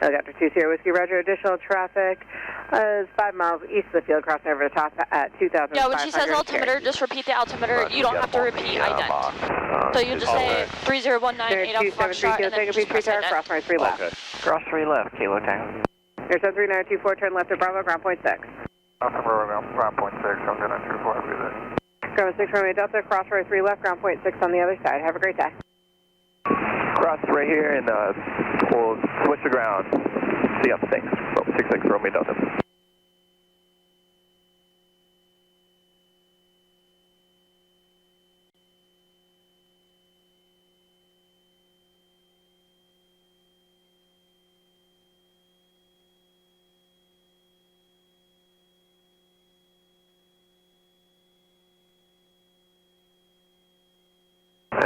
Helicopter 2 Sierra Whiskey, roger, additional traffic is 5 miles east of the field, crossing over the top at 2,500. Yeah, when she says altimeter, just repeat the altimeter. You don't have to repeat ident. So you just say 3019, 8 off Foxtrot, and then just press ident. Cross runway 3 left. Okay. Cross 3 left, Kilo Tango. There's 3924, turn left at Bravo, ground point 6. Ground point 6, I'm going to 24, I'll be there. Ground 6 Romeo Delta, cross runway 3 left, ground point 6 on the other side. Have a great day. Cross right here and we'll switch the ground. See up, thanks. 66 Romeo Delta.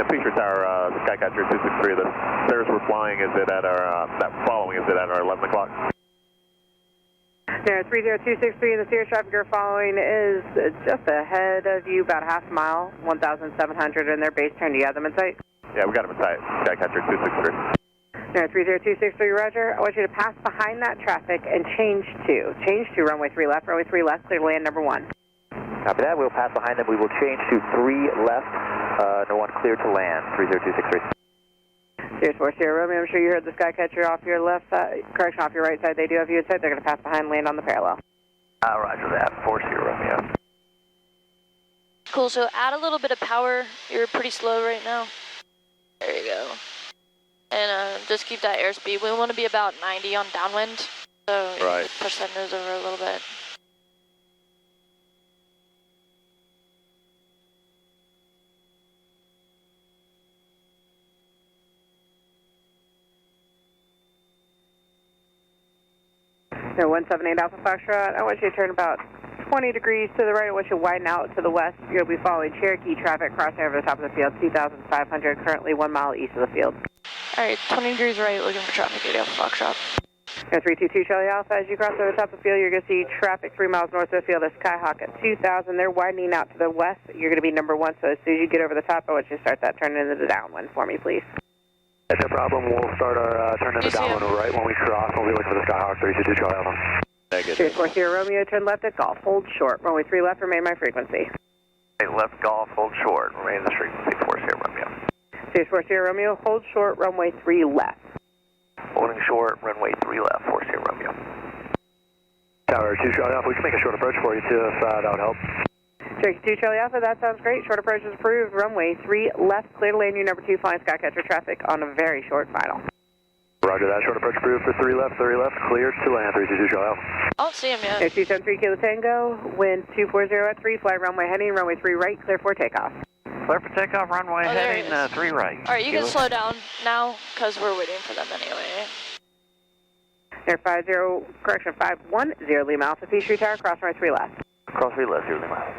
Peachtree Tower, Skycatcher 263, the stairs we're flying, is it at our, following, is it at our 11 o'clock? There 30263, and the Cirrus traffic you're following is just ahead of you, about a half mile, 1,700, and their base turn. Do you have them in sight? Yeah, we got them in sight, Skycatcher 263. There 30263, roger. I want you to pass behind that traffic and change to runway 3 left, clear to land number 1. Copy that, we'll pass behind them. We will change to 3 left, number 1 clear to land, 30263. Cirrus 4 Sierra Romeo, I'm sure you heard the Skycatcher off your left side, correction, off your right side. They do have you in sight. They're going to pass behind, land on the parallel. Roger that, 4 Sierra Romeo. Cool, so add a little bit of power. You're pretty slow right now. There you go. And just keep that airspeed. We want to be about 90 on downwind. So Right. Push that nose over a little bit. There 178 Alpha Foxtrot. I want you to turn about 20 degrees to the right. I want you to widen out to the west. You'll be following Cherokee traffic crossing over the top of the field, 2,500, currently 1 mile east of the field. All right, 20 degrees right, looking for traffic, 8 Alpha Foxtrot. 322 Charlie Alpha, as you cross over the top of the field, you're going to see traffic 3 miles north of the field, a Skyhawk at 2,000. They're widening out to the west. You're going to be number 1, so as soon as you get over the top, I want you to start that turn into the downwind for me, please. That's no problem. We'll start our turn into downwind right when we cross. We'll be looking for the Skyhawk 322 Charlie Alpha. Negative. 4 Sierra Romeo, turn left at Golf, hold short. Runway 3 left, remain my frequency. Left Golf, hold short, remain the frequency, 4 Sierra Romeo. 4 Sierra Romeo, hold short, runway 3 left. Holding short, runway 3 left, 4 Sierra Romeo. Tower 2 Charlie Alpha, we can make a short approach for you too if that would help. Cherokee 2 Charlie Alpha, that sounds great. Short approach is approved. Runway 3 left, clear to land, you number 2, flying Skycatcher traffic on a very short final. Roger that, short approach approved for 3 left, cleared to land, 322 Charlie Alpha. I don't see him yet. Air 273 Kilo Tango, wind 240 at 3, fly runway heading, runway 3 right, clear for takeoff. Clear for takeoff, runway heading 3 right. All right, you can slow down now, because we're waiting for them anyway. Air 510 Lima Alpha, Peachtree Tower, cross runway 3 left. Cross 3 left, 0 Lima.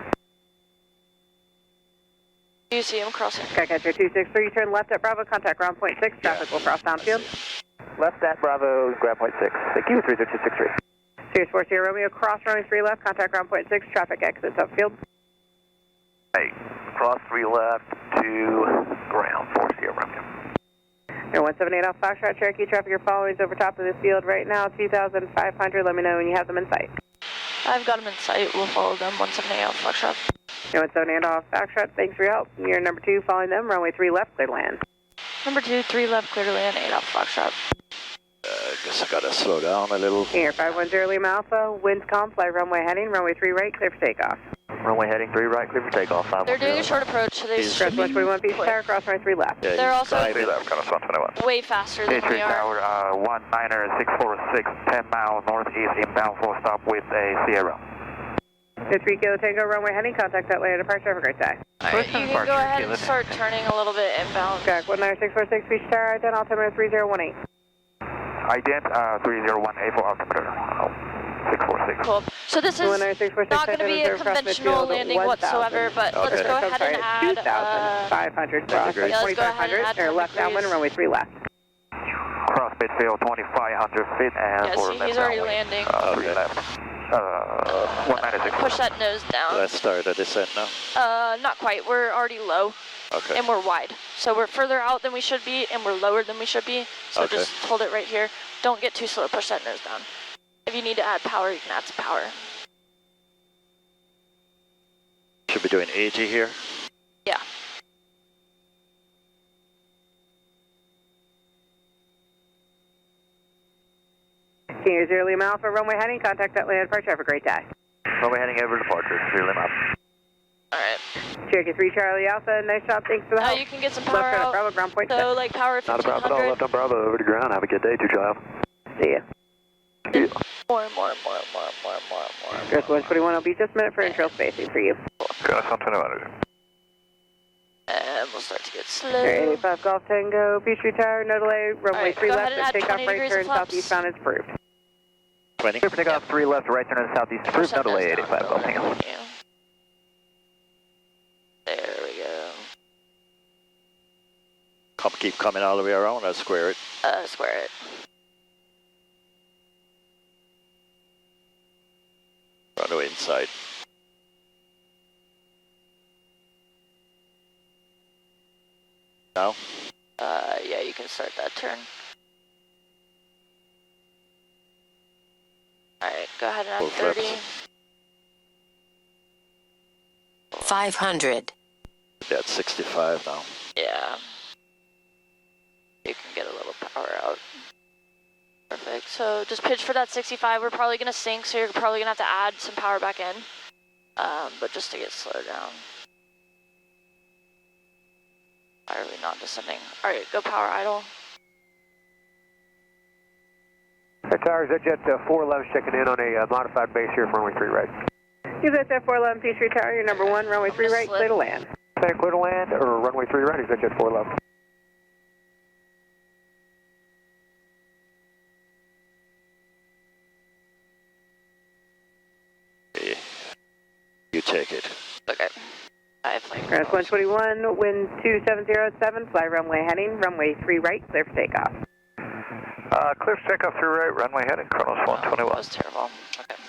You see him crossing. Skycatcher 263, turn left at Bravo, contact ground point 6, traffic will cross downfield. Left at Bravo, ground point 6. Thank you, 30263. Cirrus 4 Sierra Romeo, cross runway 3 left, contact ground point 6, traffic exits upfield. Hey, cross 3 left to ground, 40 Romeo. Air 178 off Foxtrot, Cherokee traffic, your following is over top of the field right now, 2,500. Let me know when you have them in sight. I've got them in sight. We'll follow them. 178 off Foxtrot. Air 178 off Foxtrot, thanks for your help. You're number 2, following them, runway 3 left, clear to land. Number 2, 3 left, clear to land, 8 off Foxtrot. I guess I gotta slow down a little. Air 510 Lima Alpha, winds calm, fly runway heading, runway 3 right, clear for takeoff. Runway heading 3 right, clear for takeoff. They're doing a short approach, so they Cross 121 Beach Tower, cross runway 3 left. Yeah, They're also 3 left, cross 121. way faster than we are. Tower, 19646, 10 miles northeast inbound for stop with a Sierra. 3 Kilo Tango, runway heading, contact that later departure, have a great day. Alright, you can go ahead and start turning a little bit inbound. Jack 19646 Beach Tower, ident altimeter 3018. Ident 3018 for altimeter 646. Cool. So this is not going to be a conventional landing whatsoever, but let's go ahead and add 2,500 cross, yeah, let's go ahead and 2,500, add or left downwind, runway 3 left. Cross midfield 2,500 feet and yeah, for see, he's already landing. 3 left. 196. Push that nose down. Let's start a descent now. Not quite. We're already low. Okay. And we're wide. So we're further out than we should be, and we're lower than we should be. So Okay. just hold it right here. Don't get too slow. Push that nose down. If you need to add power, you can add some power. Should be doing 80 here. Yeah. Senior 0 Lima Alpha, runway heading, contact that land departure, have a great day. Runway heading over departure, 0 Lima. Alright. Cherokee 3 Charlie Alpha, nice job, thanks for the help. You can get some power Left out. Bravo, ground point So, like, power 1500. Left on Bravo, over to ground. Have a good day, 2 Child. See ya. More. Dress 121 will be just a minute for intro spacing for you. Cross 121. And we'll start to get slow. Air 85 Golf Tango, Peachtree Tower, no delay, runway Alright, 3 go left, ahead and add and takeoff 20 right degrees turn of flaps. southeastbound is approved. 20. Clear for takeoff 3 left, right turn to the southeast, approved, no delay, 85 Golf Tango. Yeah. There we go. Keep coming all the way around. I'll square it. Square it. Run away inside. Now? Yeah, you can start that turn. Alright, go ahead and add Full 30. flips. 500. Yeah, it's 65 now. Yeah. You can get a little power out. Perfect. So just pitch for that 65. We're probably going to sink, so you're probably going to have to add some power back in. But just to get slowed down. Why are we not descending? Alright, go power idle. Towers, Jet 411 checking in on a modified base here for runway 3 right. Use that Jet 411 Peachtree Tower, your number 1, runway 3 right, clear to land. Clear to land or runway 3 right, Jet 411. You take it. Okay. I have like... Grass 121, wind 2707, fly runway heading, runway 3 right, clear for takeoff. Clear for takeoff 3 right, runway heading, Kronos That 121. was terrible. Okay.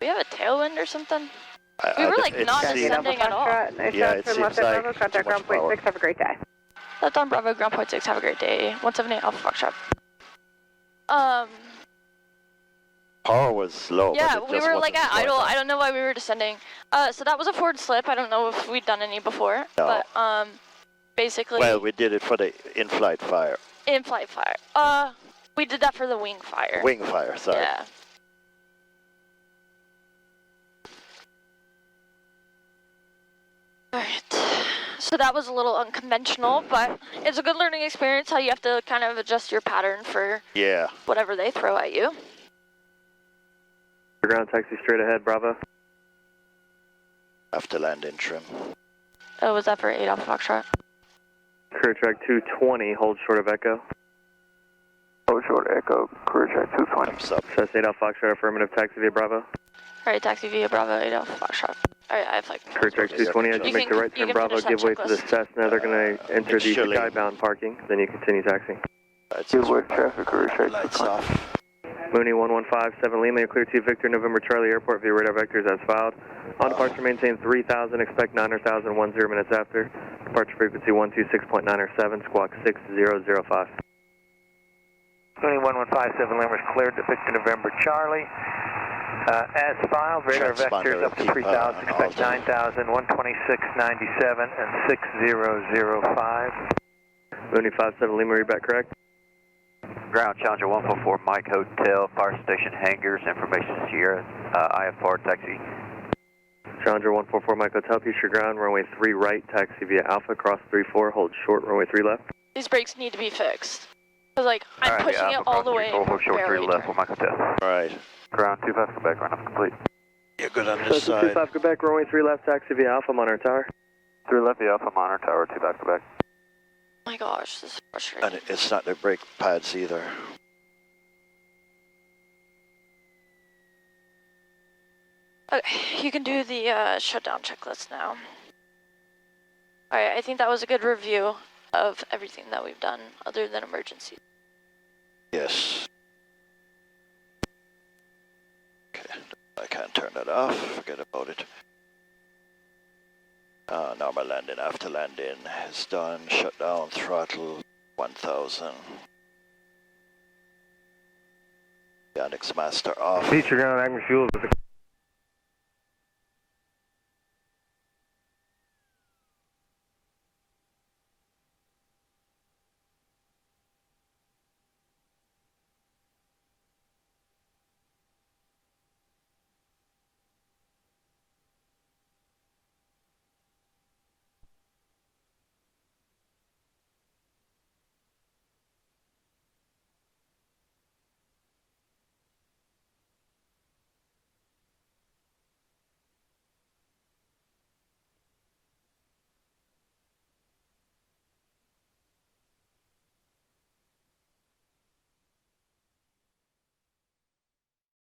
We have a tailwind or something? I We were like it not seems- descending at all. Nice Yeah, job, it turn seems left at like Bravo, contact too much ground point power. 6, have a great day. Left on Bravo, ground point 6, have a great day. 178 Alpha Foxtrot. Power was low. Yeah, but it we just were like wasn't at slowing idle. down. I don't know why we were descending. So that was a forward slip. I don't know if we'd done any before. No. But basically Well, we did it for the in-flight fire. in-flight fire. We did that for the wing fire. Wing fire, sorry. Yeah. Alright. So that was a little unconventional, but it's a good learning experience how you have to kind of adjust your pattern for Yeah. whatever they throw at you. Ground taxi straight ahead, Bravo. After landing trim. Oh, was that for 8 Alpha Foxtrot? Career track 220, hold short of Echo. Hold short Echo, career track 220. Thumbs up. Cess 8 Alpha Foxtrot, affirmative, taxi via Bravo. Alright, taxi via Bravo, 8 Alpha Foxtrot. Alright, I have like... Career track 220, as You you make can- the right you turn can Bravo, finish that give way to the checklist. Cessna. They're going to enter the Actually- skybound parking, then you continue taxing. Lights, Good work, traffic, career track lights 220. off. Mooney 1157 Lima, clear to Victor November Charlie Airport via radar vectors as filed. On departure maintain 3000, expect 9,000 10 minutes after. Departure frequency 126.907, squawk 6005. Mooney 1157 Lima is cleared to Victor November Charlie. As filed, radar vectors up to 3000, expect 9,000, 126.97 and 6005. Mooney 57 Lima, read back correct. Ground Challenger 144 Mike Hotel, Fire Station Hangars, information Sierra, IFR taxi. Challenger 144 Mike Hotel, Future ground, runway 3 right, taxi via Alpha, cross 34, hold short, runway 3 left. These brakes need to be fixed. Cause like, I'm Alright, pushing yeah, it all the way. Hold short 3 left for Mike Hotel. Right. Ground 25 Quebec, run up complete. You're good on this side. 25 Quebec, runway 3 left, taxi via Alpha, Monitor Tower. 3 left via Alpha, Monitor Tower, 25 Quebec. Oh my gosh, this is frustrating. And it's not the brake pads either. Okay, you can do the shutdown checklist now. Alright, I think that was a good review of everything that we've done other than emergencies. Yes. Okay, I can't turn that off. Forget about it. Normal landing after landing is done. Shut down throttle 1000. Yandex master off. Feature ground, Agri Fuel.